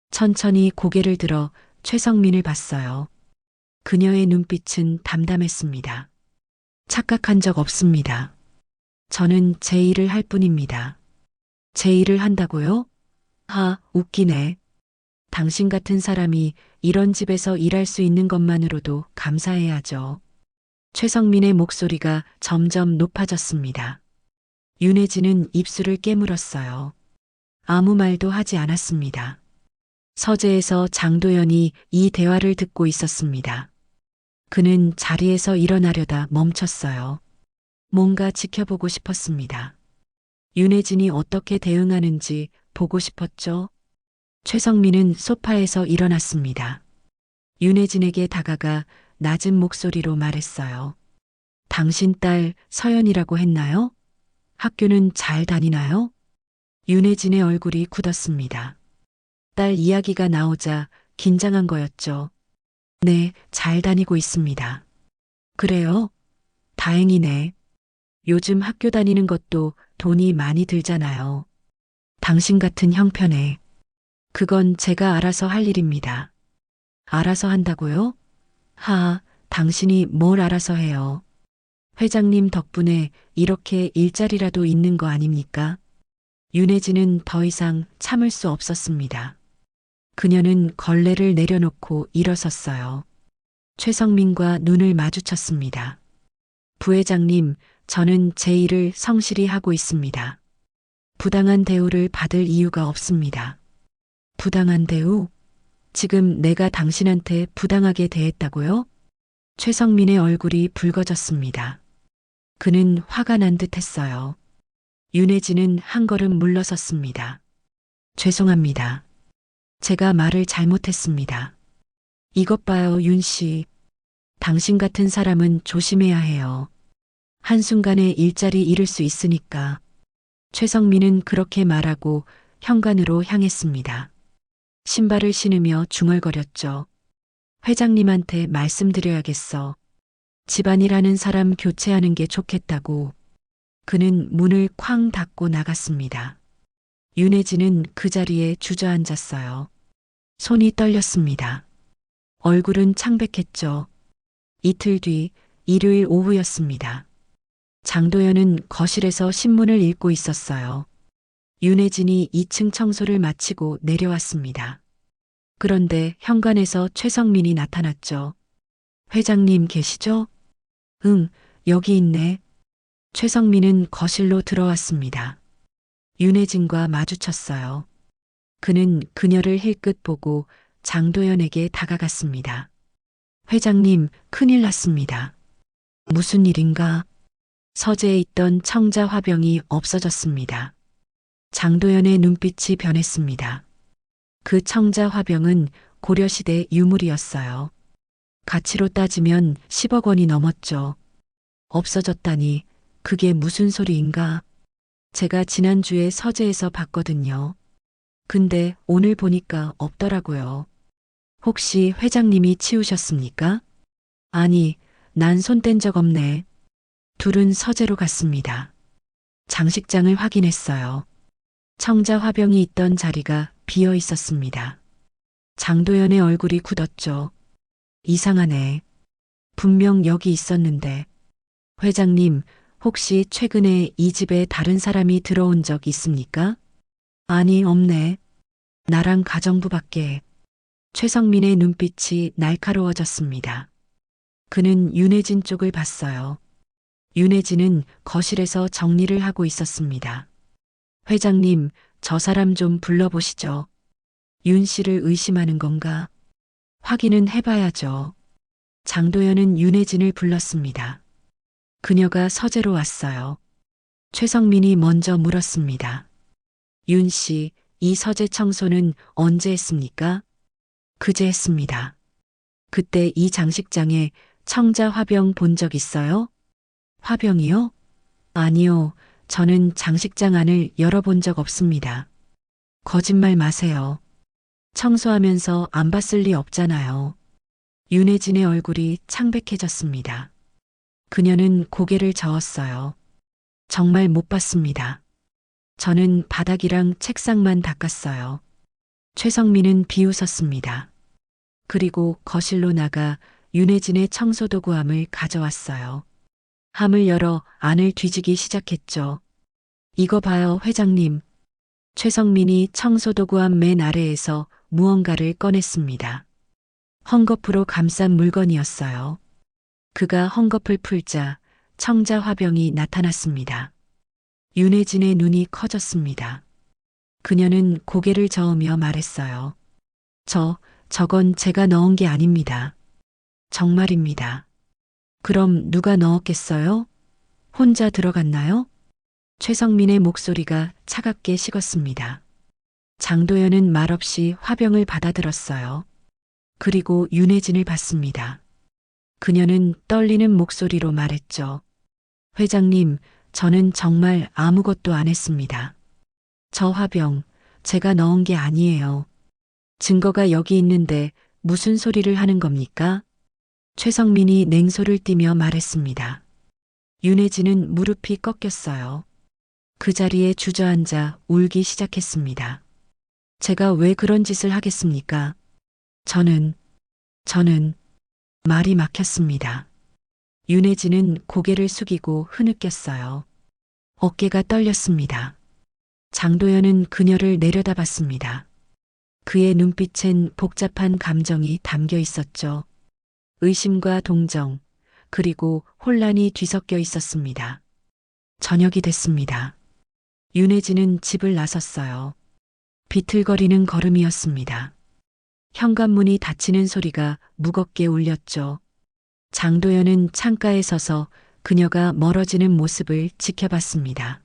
천천히 고개를 들어 최성민을 봤어요. 그녀의 눈빛은 담담했습니다. 착각한 적 없습니다. 저는 제 일을 할 뿐입니다. 제 일을 한다고요? 웃기네. 당신 같은 사람이 이런 집에서 일할 수 있는 것만으로도 감사해야죠. 최성민의 목소리가 점점 높아졌습니다. 윤혜진은 입술을 깨물었어요. 아무 말도 하지 않았습니다. 서재에서 장도연이 이 대화를 듣고 있었습니다. 그는 자리에서 일어나려다 멈췄어요. 뭔가 지켜보고 싶었습니다. 윤혜진이 어떻게 대응하는지 보고 싶었죠? 최성민은 소파에서 일어났습니다. 윤혜진에게 다가가 낮은 목소리로 말했어요. 당신 딸 서연이라고 했나요? 학교는 잘 다니나요? 윤혜진의 얼굴이 굳었습니다. 딸 이야기가 나오자 긴장한 거였죠. 네, 잘 다니고 있습니다. 그래요? 다행이네. 요즘 학교 다니는 것도 돈이 많이 들잖아요. 당신 같은 형편에. 그건 제가 알아서 할 일입니다. 알아서 한다고요? 당신이 뭘 알아서 해요. 회장님 덕분에 이렇게 일자리라도 있는 거 아닙니까? 윤혜진은 더 이상 참을 수 없었습니다. 그녀는 걸레를 내려놓고 일어섰어요. 최성민과 눈을 마주쳤습니다. 부회장님, 저는 제 일을 성실히 하고 있습니다. 부당한 대우를 받을 이유가 없습니다. 부당한 대우? 지금 내가 당신한테 부당하게 대했다고요? 최성민의 얼굴이 붉어졌습니다. 그는 화가 난 듯 했어요. 윤혜진은 한 걸음 물러섰습니다. 죄송합니다. 제가 말을 잘못했습니다. 이것 봐요, 윤 씨. 당신 같은 사람은 조심해야 해요. 한순간에 일자리 잃을 수 있으니까. 최성민은 그렇게 말하고 현관으로 향했습니다. 신발을 신으며 중얼거렸죠. 회장님한테 말씀드려야겠어. 집안일 하는 사람 교체하는 게 좋겠다고. 그는 문을 쾅 닫고 나갔습니다. 윤혜진은 그 자리에 주저앉았어요. 손이 떨렸습니다. 얼굴은 창백했죠. 이틀 뒤 일요일 오후였습니다. 장도연은 거실에서 신문을 읽고 있었어요. 윤혜진이 2층 청소를 마치고 내려왔습니다. 그런데 현관에서 최성민이 나타났죠. 회장님 계시죠? 응, 여기 있네. 최성민은 거실로 들어왔습니다. 윤혜진과 마주쳤어요. 그는 그녀를 힐끗 보고 장도연에게 다가갔습니다. 회장님, 큰일 났습니다. 무슨 일인가? 서재에 있던 청자 화병이 없어졌습니다. 장도연의 눈빛이 변했습니다. 그 청자 화병은 고려시대 유물이었어요. 가치로 따지면 10억 원이 넘었죠. 없어졌다니 그게 무슨 소리인가? 제가 지난주에 서재에서 봤거든요. 근데 오늘 보니까 없더라고요. 혹시 회장님이 치우셨습니까? 아니, 난 손 뗀 적 없네. 둘은 서재로 갔습니다. 장식장을 확인했어요. 청자 화병이 있던 자리가 비어 있었습니다. 장도연의 얼굴이 굳었죠. 이상하네. 분명 여기 있었는데. 회장님, 혹시 최근에 이 집에 다른 사람이 들어온 적 있습니까? 아니, 없네. 나랑 가정부밖에. 최성민의 눈빛이 날카로워졌습니다. 그는 윤혜진 쪽을 봤어요. 윤혜진은 거실에서 정리를 하고 있었습니다. 회장님, 저 사람 좀 불러보시죠. 윤 씨를 의심하는 건가? 확인은 해봐야죠. 장도연은 윤혜진을 불렀습니다. 그녀가 서재로 왔어요. 최성민이 먼저 물었습니다. 윤 씨, 이 서재 청소는 언제 했습니까? 그제 했습니다. 그때 이 장식장에 청자 화병 본 적 있어요? 화병이요? 아니요. 저는 장식장 안을 열어본 적 없습니다. 거짓말 마세요. 청소하면서 안 봤을 리 없잖아요. 윤혜진의 얼굴이 창백해졌습니다. 그녀는 고개를 저었어요. 정말 못 봤습니다. 저는 바닥이랑 책상만 닦았어요. 최성민은 비웃었습니다. 그리고 거실로 나가 윤혜진의 청소도구함을 가져왔어요. 함을 열어 안을 뒤지기 시작했죠. 이거 봐요, 회장님. 최성민이 청소도구함 맨 아래에서 무언가를 꺼냈습니다. 헝겊으로 감싼 물건이었어요. 그가 헝겊을 풀자 청자 화병이 나타났습니다. 윤혜진의 눈이 커졌습니다. 그녀는 고개를 저으며 말했어요. 저건 제가 넣은 게 아닙니다. 정말입니다. 그럼 누가 넣었겠어요? 혼자 들어갔나요? 최성민의 목소리가 차갑게 식었습니다. 장도연은 말없이 화병을 받아들었어요. 그리고 윤혜진을 봤습니다. 그녀는 떨리는 목소리로 말했죠. 회장님, 저는 정말 아무것도 안 했습니다. 저 화병, 제가 넣은 게 아니에요. 증거가 여기 있는데 무슨 소리를 하는 겁니까? 최성민이 냉소를 띠며 말했습니다. 윤혜진은 무릎이 꺾였어요. 그 자리에 주저앉아 울기 시작했습니다. 제가 왜 그런 짓을 하겠습니까? 저는 말이 막혔습니다. 윤혜진은 고개를 숙이고 흐느꼈어요. 어깨가 떨렸습니다. 장도연은 그녀를 내려다봤습니다. 그의 눈빛엔 복잡한 감정이 담겨 있었죠. 의심과 동정, 그리고 혼란이 뒤섞여 있었습니다. 저녁이 됐습니다. 윤혜진은 집을 나섰어요. 비틀거리는 걸음이었습니다. 현관문이 닫히는 소리가 무겁게 울렸죠. 장도연은 창가에 서서 그녀가 멀어지는 모습을 지켜봤습니다.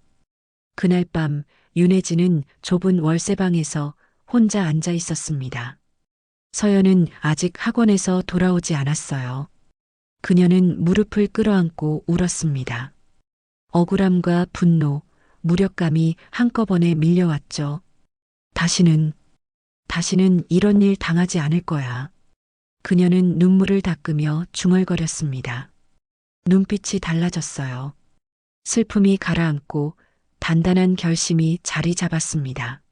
그날 밤 윤혜진은 좁은 월세방에서 혼자 앉아 있었습니다. 서연은 아직 학원에서 돌아오지 않았어요. 그녀는 무릎을 끌어안고 울었습니다. 억울함과 분노, 무력감이 한꺼번에 밀려왔죠. 다시는 이런 일 당하지 않을 거야. 그녀는 눈물을 닦으며 중얼거렸습니다. 눈빛이 달라졌어요. 슬픔이 가라앉고 단단한 결심이 자리 잡았습니다.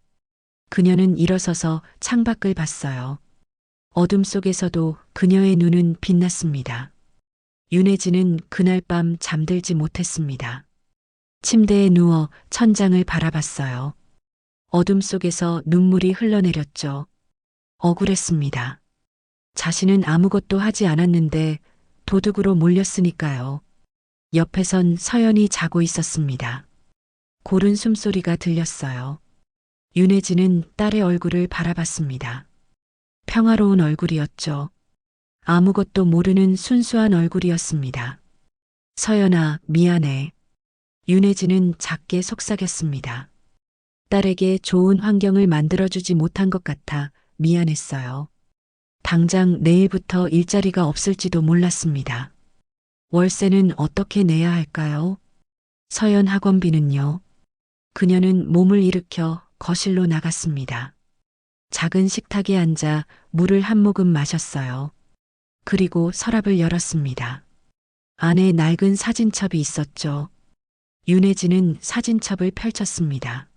그녀는 일어서서 창밖을 봤어요. 어둠 속에서도 그녀의 눈은 빛났습니다. 윤혜진은 그날 밤 잠들지 못했습니다. 침대에 누워 천장을 바라봤어요. 어둠 속에서 눈물이 흘러내렸죠. 억울했습니다. 자신은 아무것도 하지 않았는데 도둑으로 몰렸으니까요. 옆에선 서연이 자고 있었습니다. 고른 숨소리가 들렸어요. 윤혜진은 딸의 얼굴을 바라봤습니다. 평화로운 얼굴이었죠. 아무것도 모르는 순수한 얼굴이었습니다. 서연아, 미안해. 윤혜진은 작게 속삭였습니다. 딸에게 좋은 환경을 만들어주지 못한 것 같아 미안했어요. 당장 내일부터 일자리가 없을지도 몰랐습니다. 월세는 어떻게 내야 할까요? 서연 학원비는요? 그녀는 몸을 일으켜 거실로 나갔습니다. 작은 식탁에 앉아 물을 한 모금 마셨어요. 그리고 서랍을 열었습니다. 안에 낡은 사진첩이 있었죠. 윤혜진은 사진첩을 펼쳤습니다.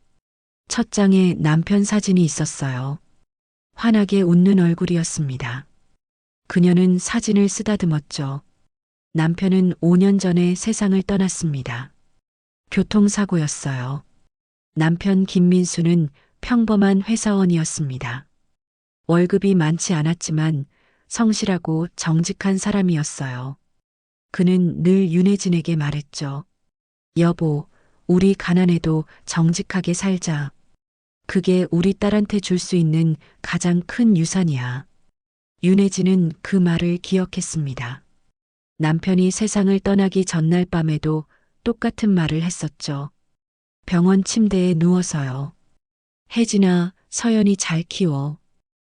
첫 장에 남편 사진이 있었어요. 환하게 웃는 얼굴이었습니다. 그녀는 사진을 쓰다듬었죠. 남편은 5년 전에 세상을 떠났습니다. 교통사고였어요. 남편 김민수는 평범한 회사원이었습니다. 월급이 많지 않았지만 성실하고 정직한 사람이었어요. 그는 늘 윤혜진에게 말했죠. 여보, 우리 가난해도 정직하게 살자. 그게 우리 딸한테 줄 수 있는 가장 큰 유산이야. 윤혜진은 그 말을 기억했습니다. 남편이 세상을 떠나기 전날 밤에도 똑같은 말을 했었죠. 병원 침대에 누워서요. 혜진아, 서연이 잘 키워.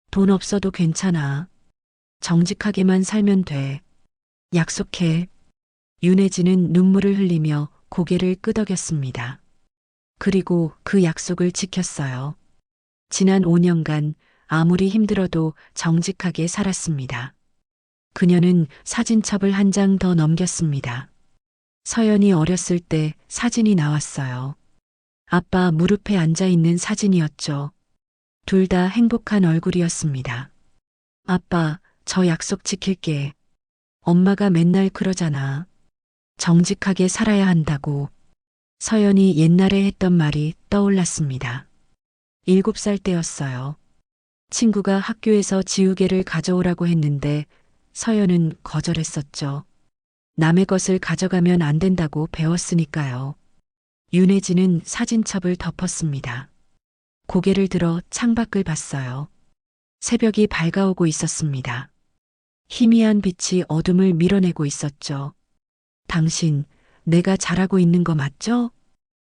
돈 없어도 괜찮아. 정직하게만 살면 돼. 약속해. 윤혜진은 눈물을 흘리며 고개를 끄덕였습니다. 그리고 그 약속을 지켰어요. 지난 5년간 아무리 힘들어도 정직하게 살았습니다. 그녀는 사진첩을 한 장 더 넘겼습니다. 서연이 어렸을 때 사진이 나왔어요. 아빠 무릎에 앉아 있는 사진이었죠. 둘 다 행복한 얼굴이었습니다. 아빠, 저 약속 지킬게. 엄마가 맨날 그러잖아. 정직하게 살아야 한다고. 서연이 옛날에 했던 말이 떠올랐습니다. 7살 때였어요. 친구가 학교에서 지우개를 가져오라고 했는데 서연은 거절했었죠. 남의 것을 가져가면 안 된다고 배웠으니까요. 윤혜진은 사진첩을 덮었습니다. 고개를 들어 창밖을 봤어요. 새벽이 밝아오고 있었습니다. 희미한 빛이 어둠을 밀어내고 있었죠. 당신, 내가 잘하고 있는 거 맞죠?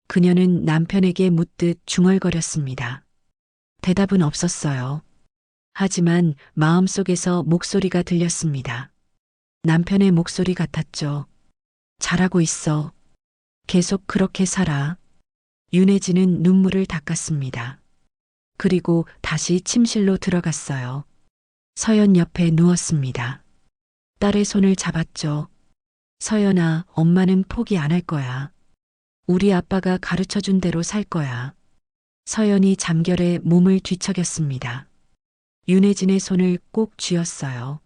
그녀는 남편에게 묻듯 중얼거렸습니다. 대답은 없었어요. 하지만 마음속에서 목소리가 들렸습니다. 남편의 목소리 같았죠. 잘하고 있어. 계속 그렇게 살아. 윤혜진은 눈물을 닦았습니다. 그리고 다시 침실로 들어갔어요. 서연 옆에 누웠습니다. 딸의 손을 잡았죠. 서연아, 엄마는 포기 안 할 거야. 우리 아빠가 가르쳐 준 대로 살 거야. 서연이 잠결에 몸을 뒤척였습니다. 윤혜진의 손을 꼭 쥐었어요.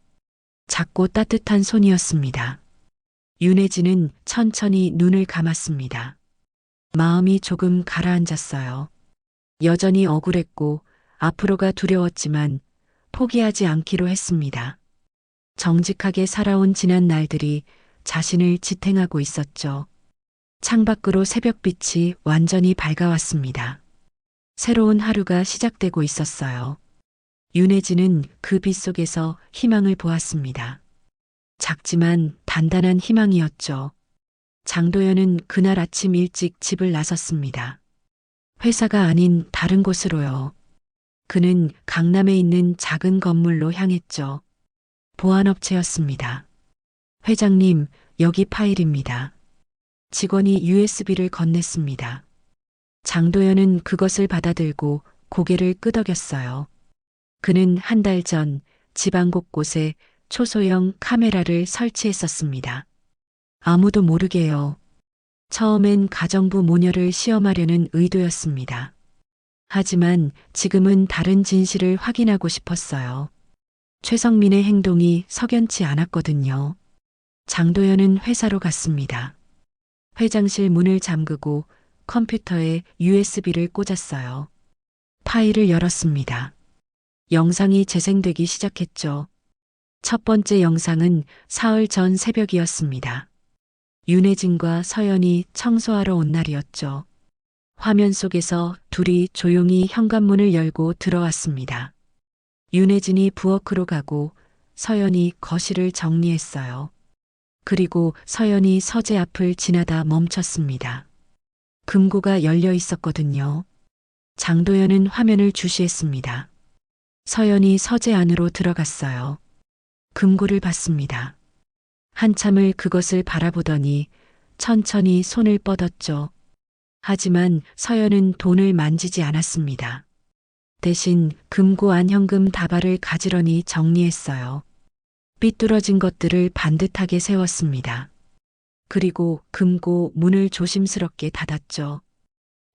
작고 따뜻한 손이었습니다. 윤혜진은 천천히 눈을 감았습니다. 마음이 조금 가라앉았어요. 여전히 억울했고 앞으로가 두려웠지만 포기하지 않기로 했습니다. 정직하게 살아온 지난 날들이 자신을 지탱하고 있었죠. 창밖으로 새벽빛이 완전히 밝아왔습니다. 새로운 하루가 시작되고 있었어요. 윤혜진은 그 빛 속에서 희망을 보았습니다. 작지만 단단한 희망이었죠. 장도연은 그날 아침 일찍 집을 나섰습니다. 회사가 아닌 다른 곳으로요. 그는 강남에 있는 작은 건물로 향했죠. 보안업체였습니다. 회장님, 여기 파일입니다. 직원이 USB를 건넸습니다. 장도연은 그것을 받아들고 고개를 끄덕였어요. 그는 한 달 전 지방 곳곳에 초소형 카메라를 설치했었습니다. 아무도 모르게요. 처음엔 가정부 모녀를 시험하려는 의도였습니다. 하지만 지금은 다른 진실을 확인하고 싶었어요. 최성민의 행동이 석연치 않았거든요. 장도연은 회사로 갔습니다. 회장실 문을 잠그고 컴퓨터에 USB를 꽂았어요. 파일을 열었습니다. 영상이 재생되기 시작했죠. 첫 번째 영상은 사흘 전 새벽이었습니다. 윤혜진과 서연이 청소하러 온 날이었죠. 화면 속에서 둘이 조용히 현관문을 열고 들어왔습니다. 윤혜진이 부엌으로 가고 서연이 거실을 정리했어요. 그리고 서연이 서재 앞을 지나다 멈췄습니다. 금고가 열려 있었거든요. 장도연은 화면을 주시했습니다. 서연이 서재 안으로 들어갔어요. 금고를 봤습니다. 한참을 그것을 바라보더니 천천히 손을 뻗었죠. 하지만 서연은 돈을 만지지 않았습니다. 대신 금고 안 현금 다발을 가지런히 정리했어요. 삐뚤어진 것들을 반듯하게 세웠습니다. 그리고 금고 문을 조심스럽게 닫았죠.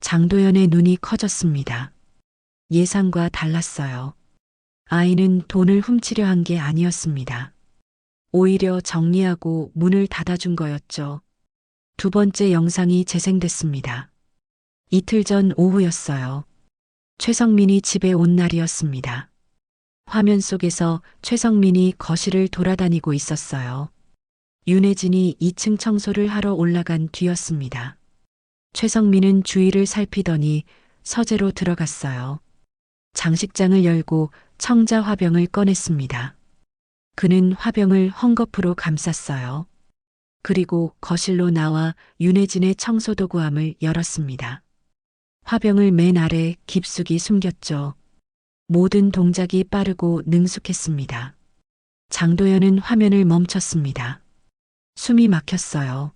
장도연의 눈이 커졌습니다. 예상과 달랐어요. 아이는 돈을 훔치려 한 게 아니었습니다. 오히려 정리하고 문을 닫아준 거였죠. 두 번째 영상이 재생됐습니다. 이틀 전 오후였어요. 최성민이 집에 온 날이었습니다. 화면 속에서 최성민이 거실을 돌아다니고 있었어요. 윤혜진이 2층 청소를 하러 올라간 뒤였습니다. 최성민은 주위를 살피더니 서재로 들어갔어요. 장식장을 열고 청자 화병을 꺼냈습니다. 그는 화병을 헝겊으로 감쌌어요. 그리고 거실로 나와 윤혜진의 청소도구함을 열었습니다. 화병을 맨 아래 깊숙이 숨겼죠. 모든 동작이 빠르고 능숙했습니다. 장도연은 화면을 멈췄습니다. 숨이 막혔어요.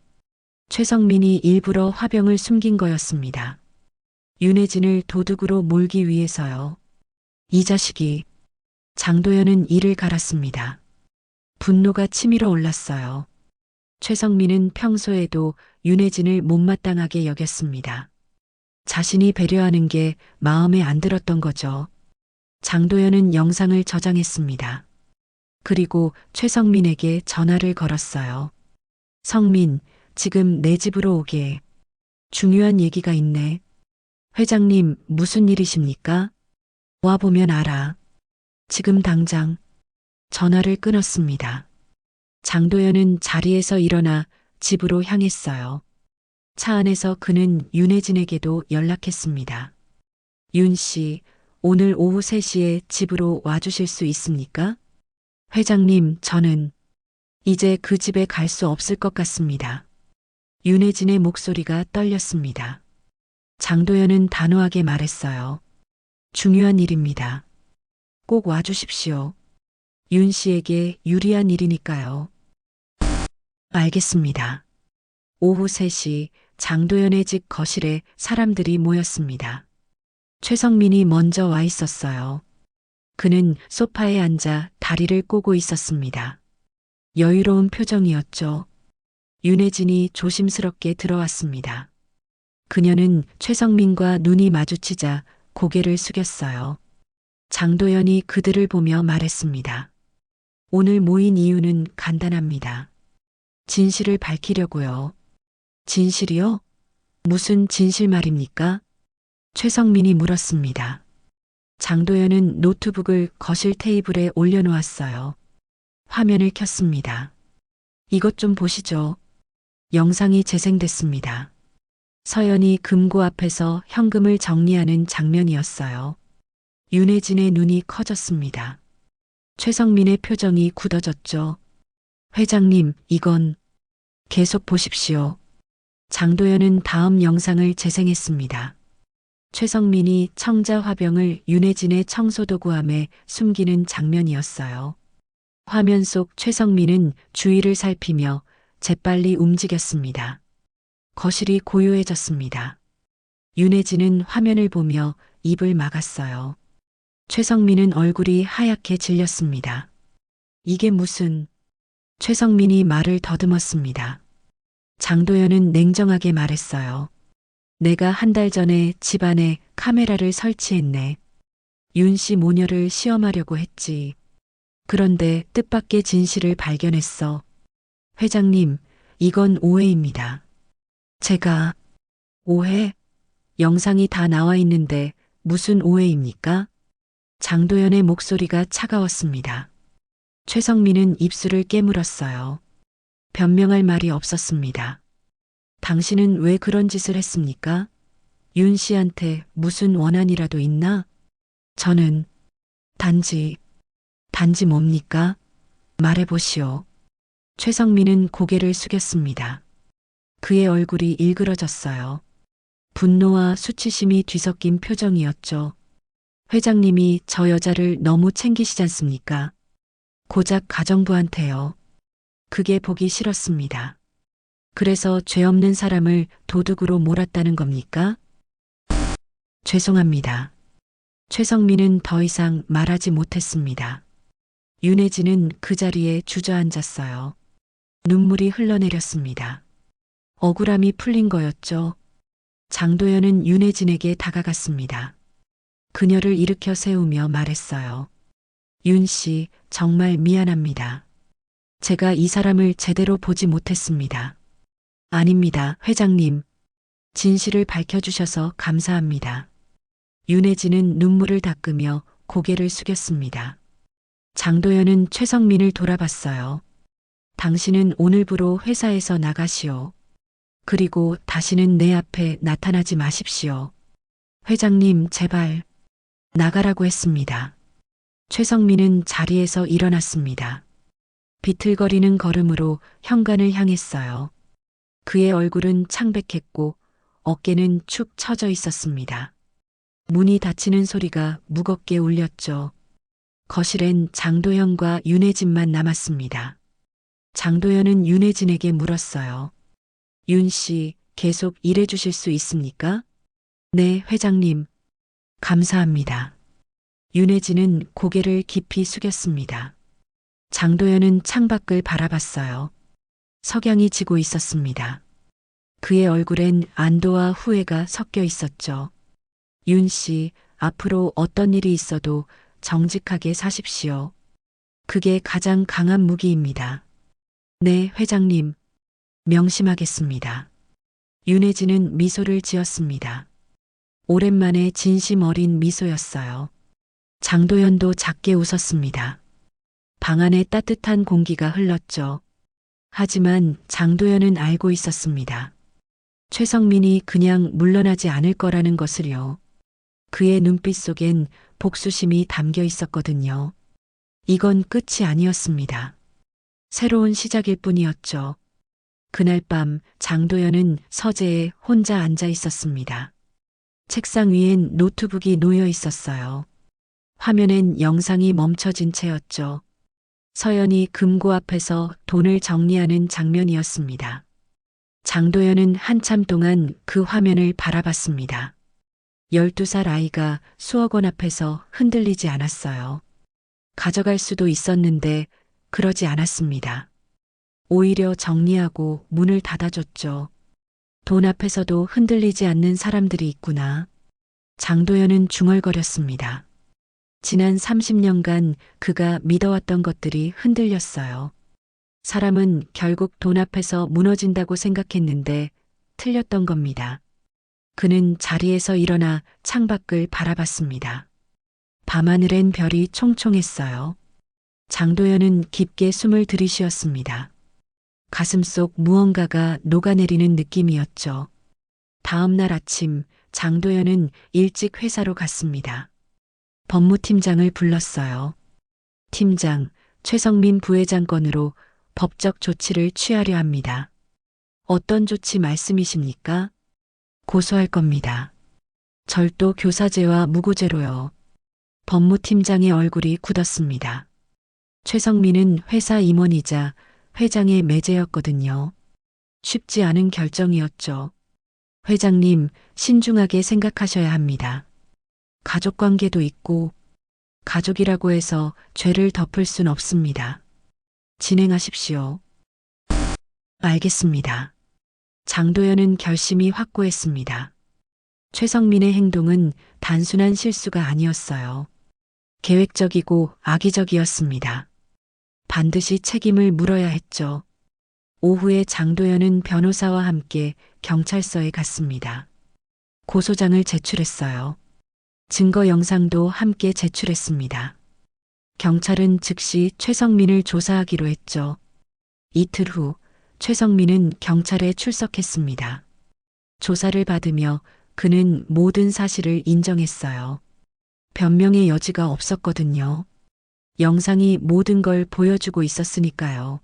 최성민이 일부러 화병을 숨긴 거였습니다. 윤혜진을 도둑으로 몰기 위해서요. 이 자식이. 장도연은 이를 갈았습니다. 분노가 치밀어 올랐어요. 최성민은 평소에도 윤혜진을 못마땅하게 여겼습니다. 자신이 배려하는 게 마음에 안 들었던 거죠. 장도연은 영상을 저장했습니다. 그리고 최성민에게 전화를 걸었어요. 성민, 지금 내 집으로 오게. 중요한 얘기가 있네. 회장님, 무슨 일이십니까? 와보면 알아. 지금 당장 전화를 끊었습니다. 장도연은 자리에서 일어나 집으로 향했어요. 차 안에서 그는 윤혜진에게도 연락했습니다. 윤 씨, 오늘 오후 3시에 집으로 와주실 수 있습니까? 회장님, 저는 이제 그 집에 갈 수 없을 것 같습니다. 윤혜진의 목소리가 떨렸습니다. 장도연은 단호하게 말했어요. 중요한 일입니다. 꼭 와주십시오. 윤 씨에게 유리한 일이니까요. 알겠습니다. 오후 3시 장도연의 집 거실에 사람들이 모였습니다. 최성민이 먼저 와 있었어요. 그는 소파에 앉아 다리를 꼬고 있었습니다. 여유로운 표정이었죠. 윤혜진이 조심스럽게 들어왔습니다. 그녀는 최성민과 눈이 마주치자 고개를 숙였어요. 장도연이 그들을 보며 말했습니다. 오늘 모인 이유는 간단합니다. 진실을 밝히려고요. 진실이요? 무슨 진실 말입니까? 최성민이 물었습니다. 장도연은 노트북을 거실 테이블에 올려놓았어요. 화면을 켰습니다. 이것 좀 보시죠. 영상이 재생됐습니다. 서연이 금고 앞에서 현금을 정리하는 장면이었어요. 윤혜진의 눈이 커졌습니다. 최성민의 표정이 굳어졌죠. 회장님, 이건 계속 보십시오. 장도연은 다음 영상을 재생했습니다. 최성민이 청자 화병을 윤혜진의 청소도구함에 숨기는 장면이었어요. 화면 속 최성민은 주위를 살피며 재빨리 움직였습니다. 거실이 고요해졌습니다. 윤혜진은 화면을 보며 입을 막았어요. 최성민은 얼굴이 하얗게 질렸습니다. 이게 무슨... 최성민이 말을 더듬었습니다. 장도연은 냉정하게 말했어요. 내가 한 달 전에 집안에 카메라를 설치했네. 윤 씨 모녀를 시험하려고 했지. 그런데 뜻밖의 진실을 발견했어. 회장님, 이건 오해입니다. 제가... 오해? 영상이 다 나와 있는데 무슨 오해입니까? 장도연의 목소리가 차가웠습니다. 최성민은 입술을 깨물었어요. 변명할 말이 없었습니다. 당신은 왜 그런 짓을 했습니까? 윤 씨한테 무슨 원한이라도 있나? 저는 단지 뭡니까? 말해보시오. 최성민은 고개를 숙였습니다. 그의 얼굴이 일그러졌어요. 분노와 수치심이 뒤섞인 표정이었죠. 회장님이 저 여자를 너무 챙기시지 않습니까? 고작 가정부한테요. 그게 보기 싫었습니다. 그래서 죄 없는 사람을 도둑으로 몰았다는 겁니까? 죄송합니다. 최성민은 더 이상 말하지 못했습니다. 윤혜진은 그 자리에 주저앉았어요. 눈물이 흘러내렸습니다. 억울함이 풀린 거였죠. 장도연은 윤혜진에게 다가갔습니다. 그녀를 일으켜 세우며 말했어요. 윤 씨, 정말 미안합니다. 제가 이 사람을 제대로 보지 못했습니다. 아닙니다, 회장님. 진실을 밝혀주셔서 감사합니다. 윤혜진은 눈물을 닦으며 고개를 숙였습니다. 장도연은 최성민을 돌아봤어요. 당신은 오늘부로 회사에서 나가시오. 그리고 다시는 내 앞에 나타나지 마십시오. 회장님, 제발 나가라고 했습니다. 최성민은 자리에서 일어났습니다. 비틀거리는 걸음으로 현관을 향했어요. 그의 얼굴은 창백했고 어깨는 축 처져 있었습니다. 문이 닫히는 소리가 무겁게 울렸죠. 거실엔 장도연과 윤혜진만 남았습니다. 장도연은 윤혜진에게 물었어요. 윤 씨, 계속 일해 주실 수 있습니까? 네, 회장님. 감사합니다. 윤혜진은 고개를 깊이 숙였습니다. 장도연은 창밖을 바라봤어요. 석양이 지고 있었습니다. 그의 얼굴엔 안도와 후회가 섞여 있었죠. 윤 씨, 앞으로 어떤 일이 있어도 정직하게 사십시오. 그게 가장 강한 무기입니다. 네, 회장님. 명심하겠습니다. 윤혜진은 미소를 지었습니다. 오랜만에 진심 어린 미소였어요. 장도연도 작게 웃었습니다. 방 안에 따뜻한 공기가 흘렀죠. 하지만 장도연은 알고 있었습니다. 최성민이 그냥 물러나지 않을 거라는 것을요. 그의 눈빛 속엔 복수심이 담겨 있었거든요. 이건 끝이 아니었습니다. 새로운 시작일 뿐이었죠. 그날 밤 장도연은 서재에 혼자 앉아 있었습니다. 책상 위엔 노트북이 놓여 있었어요. 화면엔 영상이 멈춰진 채였죠. 서연이 금고 앞에서 돈을 정리하는 장면이었습니다. 장도연은 한참 동안 그 화면을 바라봤습니다. 12살 아이가 수억 원 앞에서 흔들리지 않았어요. 가져갈 수도 있었는데 그러지 않았습니다. 오히려 정리하고 문을 닫아줬죠. 돈 앞에서도 흔들리지 않는 사람들이 있구나. 장도연은 중얼거렸습니다. 지난 30년간 그가 믿어왔던 것들이 흔들렸어요. 사람은 결국 돈 앞에서 무너진다고 생각했는데 틀렸던 겁니다. 그는 자리에서 일어나 창밖을 바라봤습니다. 밤하늘엔 별이 총총했어요. 장도연은 깊게 숨을 들이쉬었습니다. 가슴속 무언가가 녹아내리는 느낌이었죠. 다음 날 아침 장도연은 일찍 회사로 갔습니다. 법무팀장을 불렀어요. 팀장, 최성민 부회장 건으로 법적 조치를 취하려 합니다. 어떤 조치 말씀이십니까? 고소할 겁니다. 절도 교사죄와 무고죄로요. 법무팀장의 얼굴이 굳었습니다. 최성민은 회사 임원이자 회장의 매제였거든요. 쉽지 않은 결정이었죠. 회장님, 신중하게 생각하셔야 합니다. 가족 관계도 있고, 가족이라고 해서 죄를 덮을 순 없습니다. 진행하십시오. 알겠습니다. 장도연은 결심이 확고했습니다. 최성민의 행동은 단순한 실수가 아니었어요. 계획적이고 악의적이었습니다. 반드시 책임을 물어야 했죠. 오후에 장도연은 변호사와 함께 경찰서에 갔습니다. 고소장을 제출했어요. 증거 영상도 함께 제출했습니다. 경찰은 즉시 최성민을 조사하기로 했죠. 이틀 후 최성민은 경찰에 출석했습니다. 조사를 받으며 그는 모든 사실을 인정했어요. 변명의 여지가 없었거든요. 영상이 모든 걸 보여주고 있었으니까요.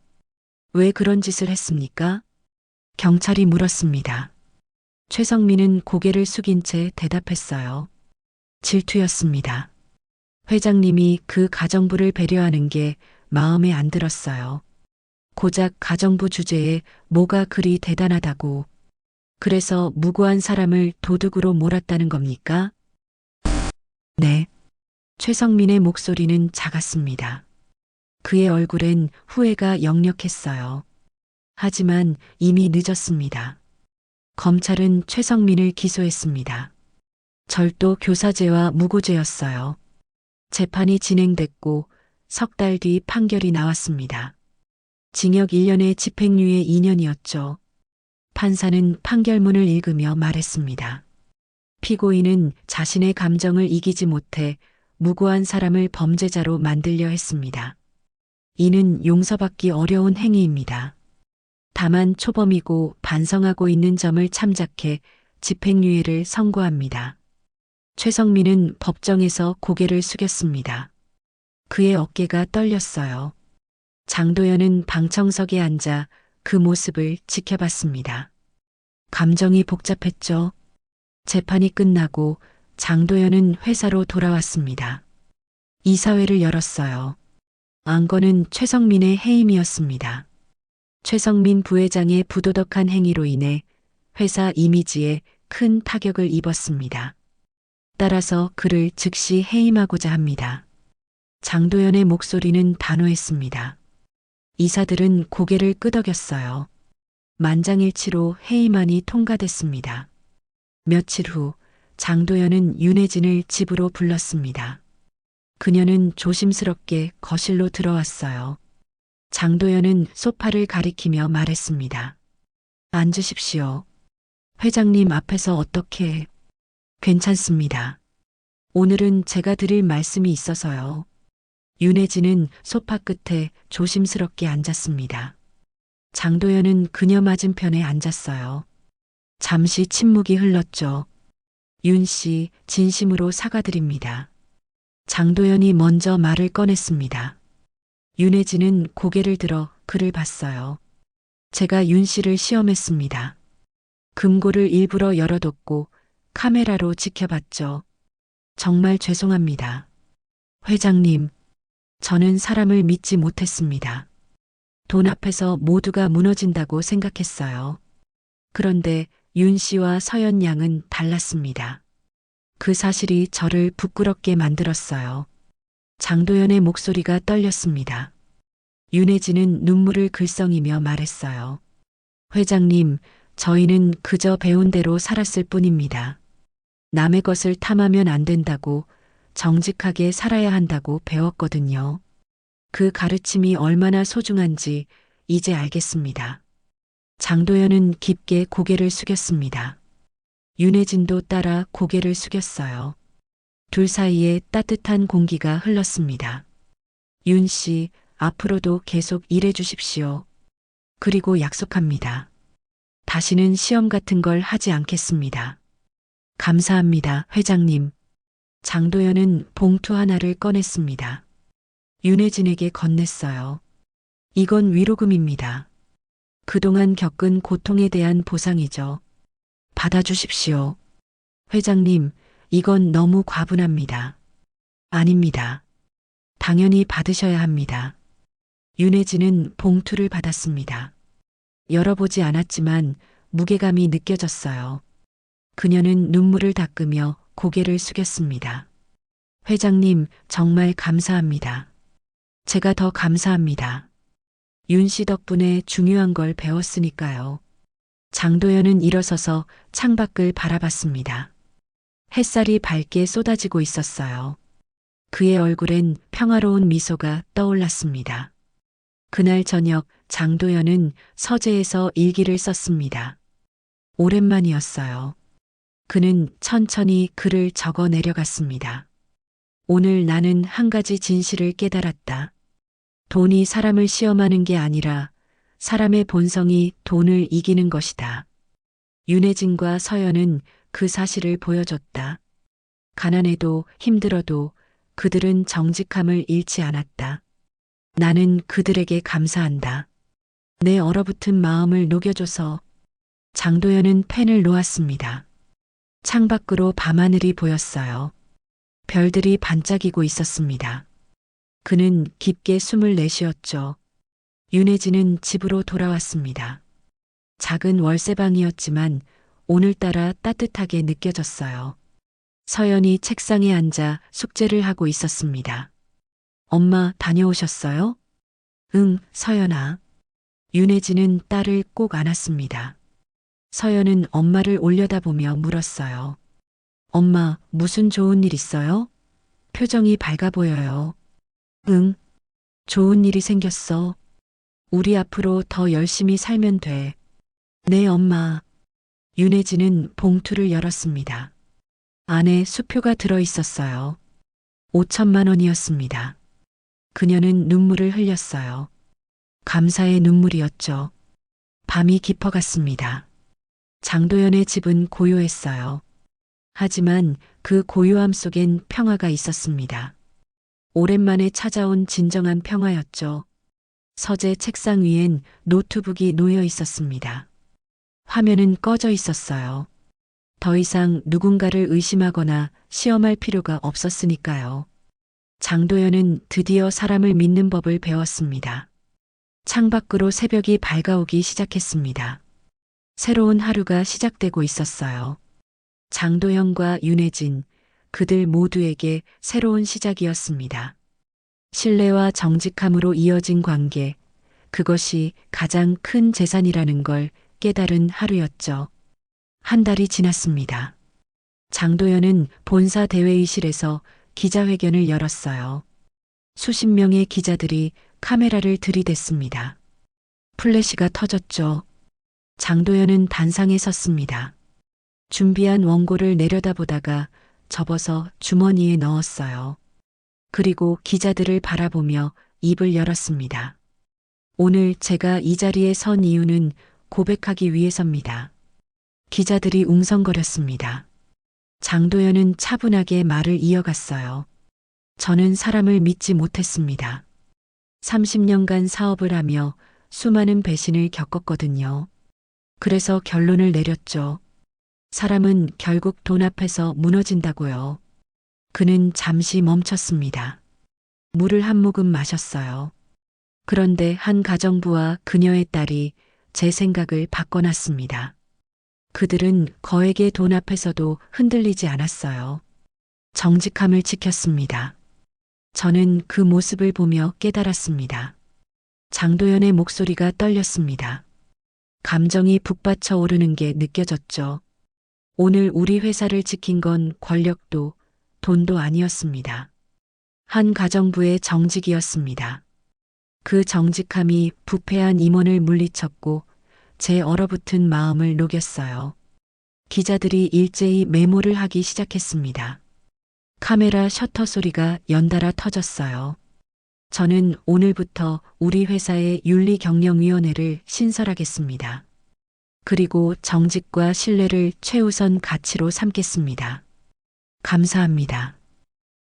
왜 그런 짓을 했습니까? 경찰이 물었습니다. 최성민은 고개를 숙인 채 대답했어요. 질투였습니다. 회장님이 그 가정부를 배려하는 게 마음에 안 들었어요. 고작 가정부 주제에 뭐가 그리 대단하다고. 그래서 무고한 사람을 도둑으로 몰았다는 겁니까? 네. 최성민의 목소리는 작았습니다. 그의 얼굴엔 후회가 역력했어요. 하지만 이미 늦었습니다. 검찰은 최성민을 기소했습니다. 절도 교사죄와 무고죄였어요. 재판이 진행됐고 석 달 뒤 판결이 나왔습니다. 징역 1년에 집행유예 2년이었죠. 판사는 판결문을 읽으며 말했습니다. 피고인은 자신의 감정을 이기지 못해 무고한 사람을 범죄자로 만들려 했습니다. 이는 용서받기 어려운 행위입니다. 다만 초범이고 반성하고 있는 점을 참작해 집행유예를 선고합니다. 최성민은 법정에서 고개를 숙였습니다. 그의 어깨가 떨렸어요. 장도연은 방청석에 앉아 그 모습을 지켜봤습니다. 감정이 복잡했죠. 재판이 끝나고 장도연은 회사로 돌아왔습니다. 이사회를 열었어요. 안건은 최성민의 해임이었습니다. 최성민 부회장의 부도덕한 행위로 인해 회사 이미지에 큰 타격을 입었습니다. 따라서 그를 즉시 해임하고자 합니다. 장도연의 목소리는 단호했습니다. 이사들은 고개를 끄덕였어요. 만장일치로 해임안이 통과됐습니다. 며칠 후 장도연은 윤혜진을 집으로 불렀습니다. 그녀는 조심스럽게 거실로 들어왔어요. 장도연은 소파를 가리키며 말했습니다. 앉으십시오. 회장님 앞에서 어떻게... 괜찮습니다. 오늘은 제가 드릴 말씀이 있어서요. 윤혜진은 소파 끝에 조심스럽게 앉았습니다. 장도연은 그녀 맞은편에 앉았어요. 잠시 침묵이 흘렀죠. 윤 씨, 진심으로 사과드립니다. 장도연이 먼저 말을 꺼냈습니다. 윤혜진은 고개를 들어 그를 봤어요. 제가 윤 씨를 시험했습니다. 금고를 일부러 열어뒀고 카메라로 지켜봤죠. 정말 죄송합니다. 회장님, 저는 사람을 믿지 못했습니다. 돈 앞에서 모두가 무너진다고 생각했어요. 그런데 윤 씨와 서연 양은 달랐습니다. 그 사실이 저를 부끄럽게 만들었어요. 장도연의 목소리가 떨렸습니다. 윤혜진은 눈물을 글썽이며 말했어요. 회장님, 저희는 그저 배운 대로 살았을 뿐입니다. 남의 것을 탐하면 안 된다고, 정직하게 살아야 한다고 배웠거든요. 그 가르침이 얼마나 소중한지 이제 알겠습니다. 장도연은 깊게 고개를 숙였습니다. 윤혜진도 따라 고개를 숙였어요. 둘 사이에 따뜻한 공기가 흘렀습니다. 윤 씨, 앞으로도 계속 일해 주십시오. 그리고 약속합니다. 다시는 시험 같은 걸 하지 않겠습니다. 감사합니다, 회장님. 장도연은 봉투 하나를 꺼냈습니다. 윤혜진에게 건넸어요. 이건 위로금입니다. 그동안 겪은 고통에 대한 보상이죠. 받아주십시오. 회장님, 이건 너무 과분합니다. 아닙니다. 당연히 받으셔야 합니다. 윤혜진은 봉투를 받았습니다. 열어보지 않았지만 무게감이 느껴졌어요. 그녀는 눈물을 닦으며 고개를 숙였습니다. 회장님, 정말 감사합니다. 제가 더 감사합니다. 윤 씨 덕분에 중요한 걸 배웠으니까요. 장도연은 일어서서 창밖을 바라봤습니다. 햇살이 밝게 쏟아지고 있었어요. 그의 얼굴엔 평화로운 미소가 떠올랐습니다. 그날 저녁 장도연은 서재에서 일기를 썼습니다. 오랜만이었어요. 그는 천천히 글을 적어 내려갔습니다. 오늘 나는 한 가지 진실을 깨달았다. 돈이 사람을 시험하는 게 아니라 사람의 본성이 돈을 이기는 것이다. 윤혜진과 서연은 그 사실을 보여줬다. 가난해도 힘들어도 그들은 정직함을 잃지 않았다. 나는 그들에게 감사한다. 내 얼어붙은 마음을 녹여줘서. 장도연은 펜을 놓았습니다. 창밖으로 밤하늘이 보였어요. 별들이 반짝이고 있었습니다. 그는 깊게 숨을 내쉬었죠. 윤혜진은 집으로 돌아왔습니다. 작은 월세방이었지만 오늘따라 따뜻하게 느껴졌어요. 서연이 책상에 앉아 숙제를 하고 있었습니다. 엄마, 다녀오셨어요? 응, 서연아. 윤혜진은 딸을 꼭 안았습니다. 서연은 엄마를 올려다보며 물었어요. 엄마, 무슨 좋은 일 있어요? 표정이 밝아 보여요. 응, 좋은 일이 생겼어. 우리 앞으로 더 열심히 살면 돼. 네, 엄마. 윤혜진은 봉투를 열었습니다. 안에 수표가 들어 있었어요. 5천만 원이었습니다. 그녀는 눈물을 흘렸어요. 감사의 눈물이었죠. 밤이 깊어갔습니다. 장도연의 집은 고요했어요. 하지만 그 고요함 속엔 평화가 있었습니다. 오랜만에 찾아온 진정한 평화였죠. 서재 책상 위엔 노트북이 놓여 있었습니다. 화면은 꺼져 있었어요. 더 이상 누군가를 의심하거나 시험할 필요가 없었으니까요. 장도연은 드디어 사람을 믿는 법을 배웠습니다. 창밖으로 새벽이 밝아오기 시작했습니다. 새로운 하루가 시작되고 있었어요. 장도연과 윤혜진, 그들 모두에게 새로운 시작이었습니다. 신뢰와 정직함으로 이어진 관계, 그것이 가장 큰 재산이라는 걸 깨달은 하루였죠. 한 달이 지났습니다. 장도연은 본사 대회의실에서 기자회견을 열었어요. 수십 명의 기자들이 카메라를 들이댔습니다. 플래시가 터졌죠. 장도연은 단상에 섰습니다. 준비한 원고를 내려다보다가 접어서 주머니에 넣었어요. 그리고 기자들을 바라보며 입을 열었습니다. 오늘 제가 이 자리에 선 이유는 고백하기 위해서입니다. 기자들이 웅성거렸습니다. 장도연은 차분하게 말을 이어갔어요. 저는 사람을 믿지 못했습니다. 30년간 사업을 하며 수많은 배신을 겪었거든요. 그래서 결론을 내렸죠. 사람은 결국 돈 앞에서 무너진다고요. 그는 잠시 멈췄습니다. 물을 한 모금 마셨어요. 그런데 한 가정부와 그녀의 딸이 제 생각을 바꿔놨습니다. 그들은 거액의 돈 앞에서도 흔들리지 않았어요. 정직함을 지켰습니다. 저는 그 모습을 보며 깨달았습니다. 장도연의 목소리가 떨렸습니다. 감정이 북받쳐 오르는 게 느껴졌죠. 오늘 우리 회사를 지킨 건 권력도 돈도 아니었습니다. 한 가정부의 정직이었습니다. 그 정직함이 부패한 임원을 물리쳤고 제 얼어붙은 마음을 녹였어요. 기자들이 일제히 메모를 하기 시작했습니다. 카메라 셔터 소리가 연달아 터졌어요. 저는 오늘부터 우리 회사의 윤리경영위원회를 신설하겠습니다. 그리고 정직과 신뢰를 최우선 가치로 삼겠습니다. 감사합니다.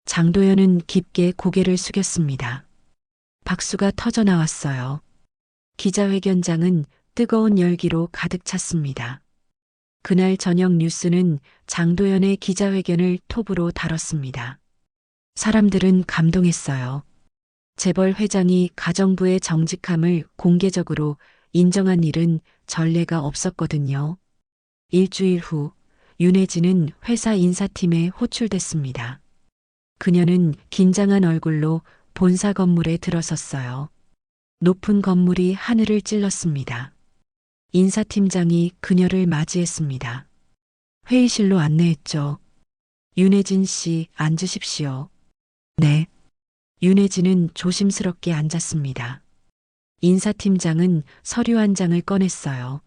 장도연은 깊게 고개를 숙였습니다. 박수가 터져 나왔어요. 기자회견장은 뜨거운 열기로 가득 찼습니다. 그날 저녁 뉴스는 장도연의 기자회견을 톱으로 다뤘습니다. 사람들은 감동했어요. 재벌 회장이 가정부의 정직함을 공개적으로 인정한 일은 전례가 없었거든요. 일주일 후 윤혜진은 회사 인사팀에 호출됐습니다. 그녀는 긴장한 얼굴로 본사 건물에 들어섰어요. 높은 건물이 하늘을 찔렀습니다. 인사팀장이 그녀를 맞이했습니다. 회의실로 안내했죠. 윤혜진 씨, 앉으십시오. 네. 윤혜진은 조심스럽게 앉았습니다. 인사팀장은 서류 한 장을 꺼냈어요.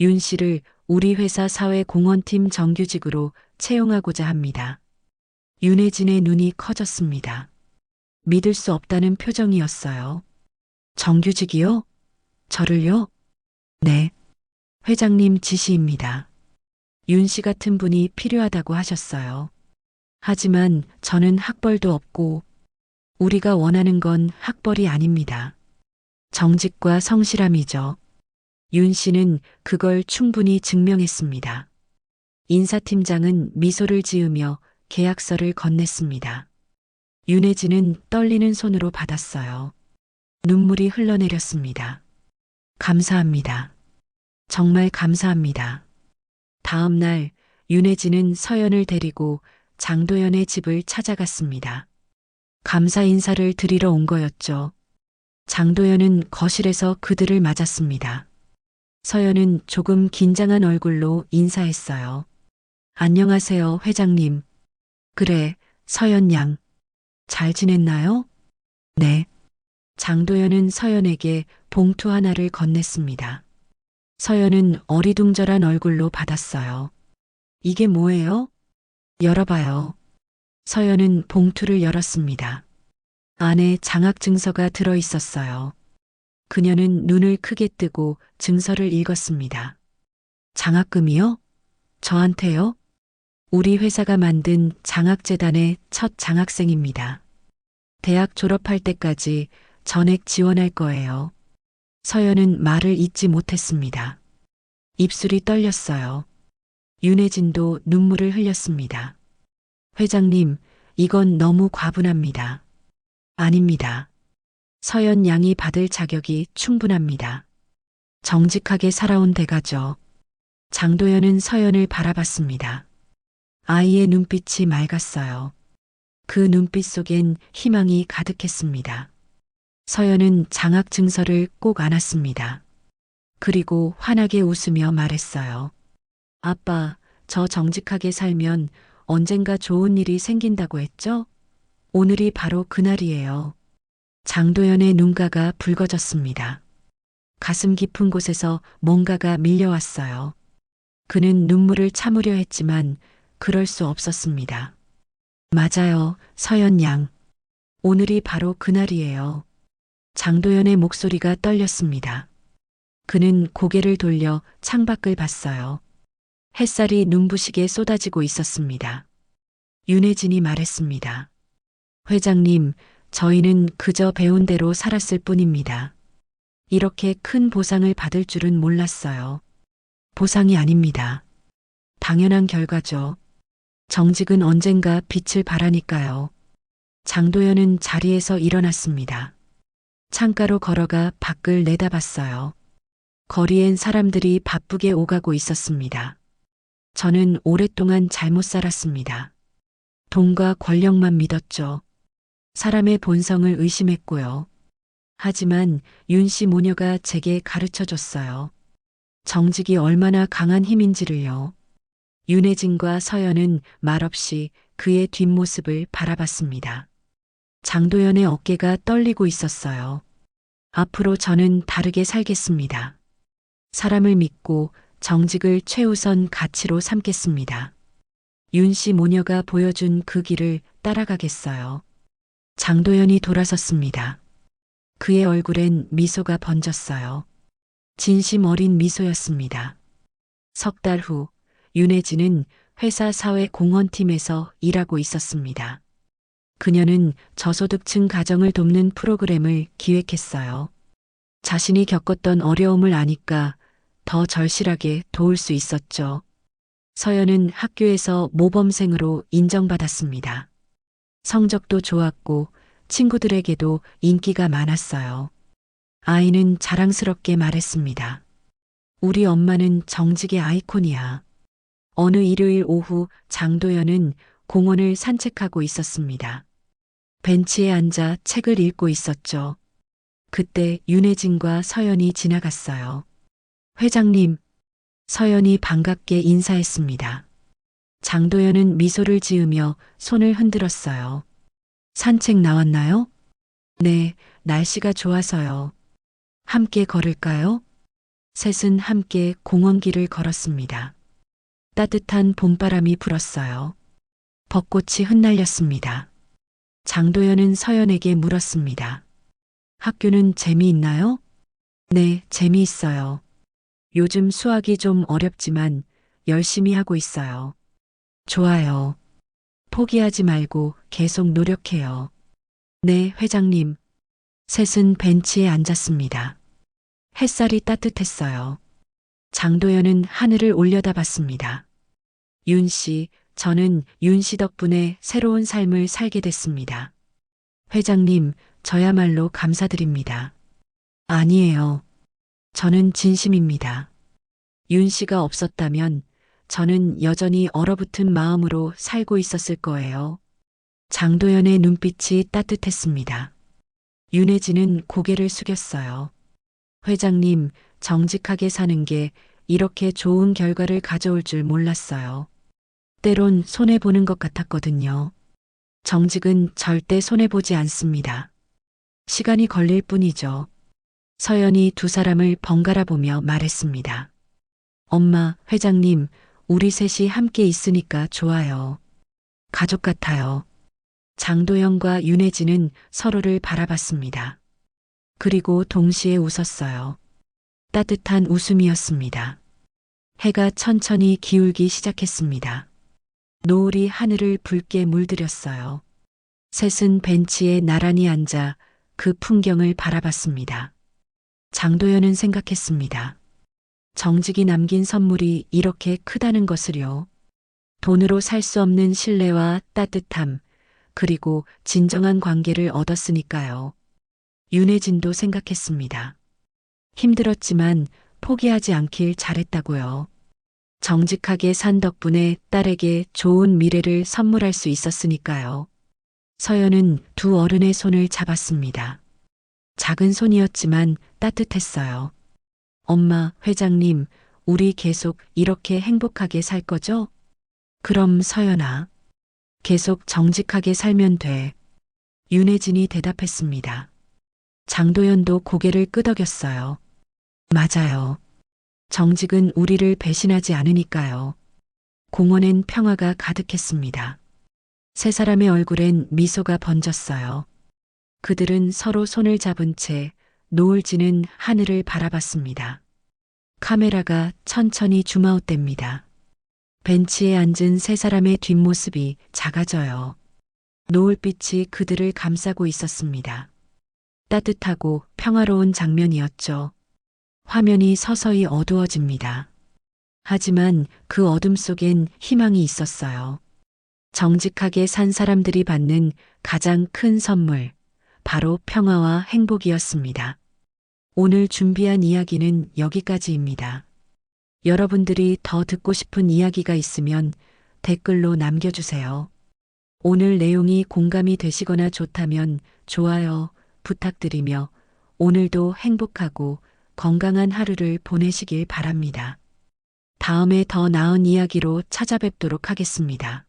윤 씨를 우리 회사 사회공헌팀 정규직으로 채용하고자 합니다. 윤혜진의 눈이 커졌습니다. 믿을 수 없다는 표정이었어요. 정규직이요? 저를요? 네. 회장님 지시입니다. 윤 씨 같은 분이 필요하다고 하셨어요. 하지만 저는 학벌도 없고 우리가 원하는 건 학벌이 아닙니다. 정직과 성실함이죠. 윤 씨는 그걸 충분히 증명했습니다. 인사팀장은 미소를 지으며 계약서를 건넸습니다. 윤혜진은 떨리는 손으로 받았어요. 눈물이 흘러내렸습니다. 감사합니다. 정말 감사합니다. 다음 날 윤혜진은 서연을 데리고 장도연의 집을 찾아갔습니다. 감사 인사를 드리러 온 거였죠. 장도연은 거실에서 그들을 맞았습니다. 서연은 조금 긴장한 얼굴로 인사했어요. 안녕하세요, 회장님. 그래, 서연 양. 잘 지냈나요? 네. 장도연은 서연에게 봉투 하나를 건넸습니다. 서연은 어리둥절한 얼굴로 받았어요. 이게 뭐예요? 열어봐요. 서연은 봉투를 열었습니다. 안에 장학 증서가 들어 있었어요. 그녀는 눈을 크게 뜨고 증서를 읽었습니다. 장학금이요? 저한테요? 우리 회사가 만든 장학재단의 첫 장학생입니다. 대학 졸업할 때까지 전액 지원할 거예요. 서연은 말을 잇지 못했습니다. 입술이 떨렸어요. 윤혜진도 눈물을 흘렸습니다. 회장님, 이건 너무 과분합니다. 아닙니다. 서연 양이 받을 자격이 충분합니다. 정직하게 살아온 대가죠. 장도연은 서연을 바라봤습니다. 아이의 눈빛이 맑았어요. 그 눈빛 속엔 희망이 가득했습니다. 서연은 장학 증서를 꼭 안았습니다. 그리고 환하게 웃으며 말했어요. 아빠, 저 정직하게 살면 언젠가 좋은 일이 생긴다고 했죠? 오늘이 바로 그날이에요. 장도연의 눈가가 붉어졌습니다. 가슴 깊은 곳에서 뭔가가 밀려왔어요. 그는 눈물을 참으려 했지만 그럴 수 없었습니다. 맞아요, 서연 양. 오늘이 바로 그날이에요. 장도연의 목소리가 떨렸습니다. 그는 고개를 돌려 창밖을 봤어요. 햇살이 눈부시게 쏟아지고 있었습니다. 윤혜진이 말했습니다. 회장님, 저희는 그저 배운 대로 살았을 뿐입니다. 이렇게 큰 보상을 받을 줄은 몰랐어요. 보상이 아닙니다. 당연한 결과죠. 정직은 언젠가 빛을 발하니까요. 장도연은 자리에서 일어났습니다. 창가로 걸어가 밖을 내다봤어요. 거리엔 사람들이 바쁘게 오가고 있었습니다. 저는 오랫동안 잘못 살았습니다. 돈과 권력만 믿었죠. 사람의 본성을 의심했고요. 하지만 윤 씨 모녀가 제게 가르쳐 줬어요. 정직이 얼마나 강한 힘인지를요. 윤혜진과 서연은 말없이 그의 뒷모습을 바라봤습니다. 장도연의 어깨가 떨리고 있었어요. 앞으로 저는 다르게 살겠습니다. 사람을 믿고 정직을 최우선 가치로 삼겠습니다. 윤 씨 모녀가 보여준 그 길을 따라가겠어요. 장도연이 돌아섰습니다. 그의 얼굴엔 미소가 번졌어요. 진심 어린 미소였습니다. 석 달 후, 윤혜진은 회사 사회공헌팀에서 일하고 있었습니다. 그녀는 저소득층 가정을 돕는 프로그램을 기획했어요. 자신이 겪었던 어려움을 아니까 더 절실하게 도울 수 있었죠. 서연은 학교에서 모범생으로 인정받았습니다. 성적도 좋았고 친구들에게도 인기가 많았어요. 아이는 자랑스럽게 말했습니다. 우리 엄마는 정직의 아이콘이야. 어느 일요일 오후 장도연은 공원을 산책하고 있었습니다. 벤치에 앉아 책을 읽고 있었죠. 그때 윤혜진과 서연이 지나갔어요. 회장님, 서연이 반갑게 인사했습니다. 장도연은 미소를 지으며 손을 흔들었어요. 산책 나왔나요? 네, 날씨가 좋아서요. 함께 걸을까요? 셋은 함께 공원길을 걸었습니다. 따뜻한 봄바람이 불었어요. 벚꽃이 흩날렸습니다. 장도연은 서연에게 물었습니다. 학교는 재미있나요? 네, 재미있어요. 요즘 수학이 좀 어렵지만 열심히 하고 있어요. 좋아요. 포기하지 말고 계속 노력해요. 네, 회장님. 셋은 벤치에 앉았습니다. 햇살이 따뜻했어요. 장도연은 하늘을 올려다봤습니다. 윤 씨, 저는 윤 씨 덕분에 새로운 삶을 살게 됐습니다. 회장님, 저야말로 감사드립니다. 아니에요. 저는 진심입니다. 윤 씨가 없었다면 저는 여전히 얼어붙은 마음으로 살고 있었을 거예요. 장도연의 눈빛이 따뜻했습니다. 윤혜진은 고개를 숙였어요. 회장님, 정직하게 사는 게 이렇게 좋은 결과를 가져올 줄 몰랐어요. 때론 손해보는 것 같았거든요. 정직은 절대 손해보지 않습니다. 시간이 걸릴 뿐이죠. 서연이 두 사람을 번갈아 보며 말했습니다. 엄마, 회장님, 우리 셋이 함께 있으니까 좋아요. 가족 같아요. 장도연과 윤혜진은 서로를 바라봤습니다. 그리고 동시에 웃었어요. 따뜻한 웃음이었습니다. 해가 천천히 기울기 시작했습니다. 노을이 하늘을 붉게 물들였어요. 셋은 벤치에 나란히 앉아 그 풍경을 바라봤습니다. 장도연은 생각했습니다. 정직이 남긴 선물이 이렇게 크다는 것을요. 돈으로 살 수 없는 신뢰와 따뜻함, 그리고 진정한 관계를 얻었으니까요. 윤혜진도 생각했습니다. 힘들었지만 포기하지 않길 잘했다고요. 정직하게 산 덕분에 딸에게 좋은 미래를 선물할 수 있었으니까요. 서연은 두 어른의 손을 잡았습니다. 작은 손이었지만 따뜻했어요. 엄마, 회장님, 우리 계속 이렇게 행복하게 살 거죠? 그럼 서연아, 계속 정직하게 살면 돼. 윤혜진이 대답했습니다. 장도연도 고개를 끄덕였어요. 맞아요. 정직은 우리를 배신하지 않으니까요. 공원엔 평화가 가득했습니다. 세 사람의 얼굴엔 미소가 번졌어요. 그들은 서로 손을 잡은 채 노을 지는 하늘을 바라봤습니다. 카메라가 천천히 줌아웃됩니다. 벤치에 앉은 세 사람의 뒷모습이 작아져요. 노을빛이 그들을 감싸고 있었습니다. 따뜻하고 평화로운 장면이었죠. 화면이 서서히 어두워집니다. 하지만 그 어둠 속엔 희망이 있었어요. 정직하게 산 사람들이 받는 가장 큰 선물, 바로 평화와 행복이었습니다. 오늘 준비한 이야기는 여기까지입니다. 여러분들이 더 듣고 싶은 이야기가 있으면 댓글로 남겨주세요. 오늘 내용이 공감이 되시거나 좋다면 좋아요 부탁드리며 오늘도 행복하고 건강한 하루를 보내시길 바랍니다. 다음에 더 나은 이야기로 찾아뵙도록 하겠습니다.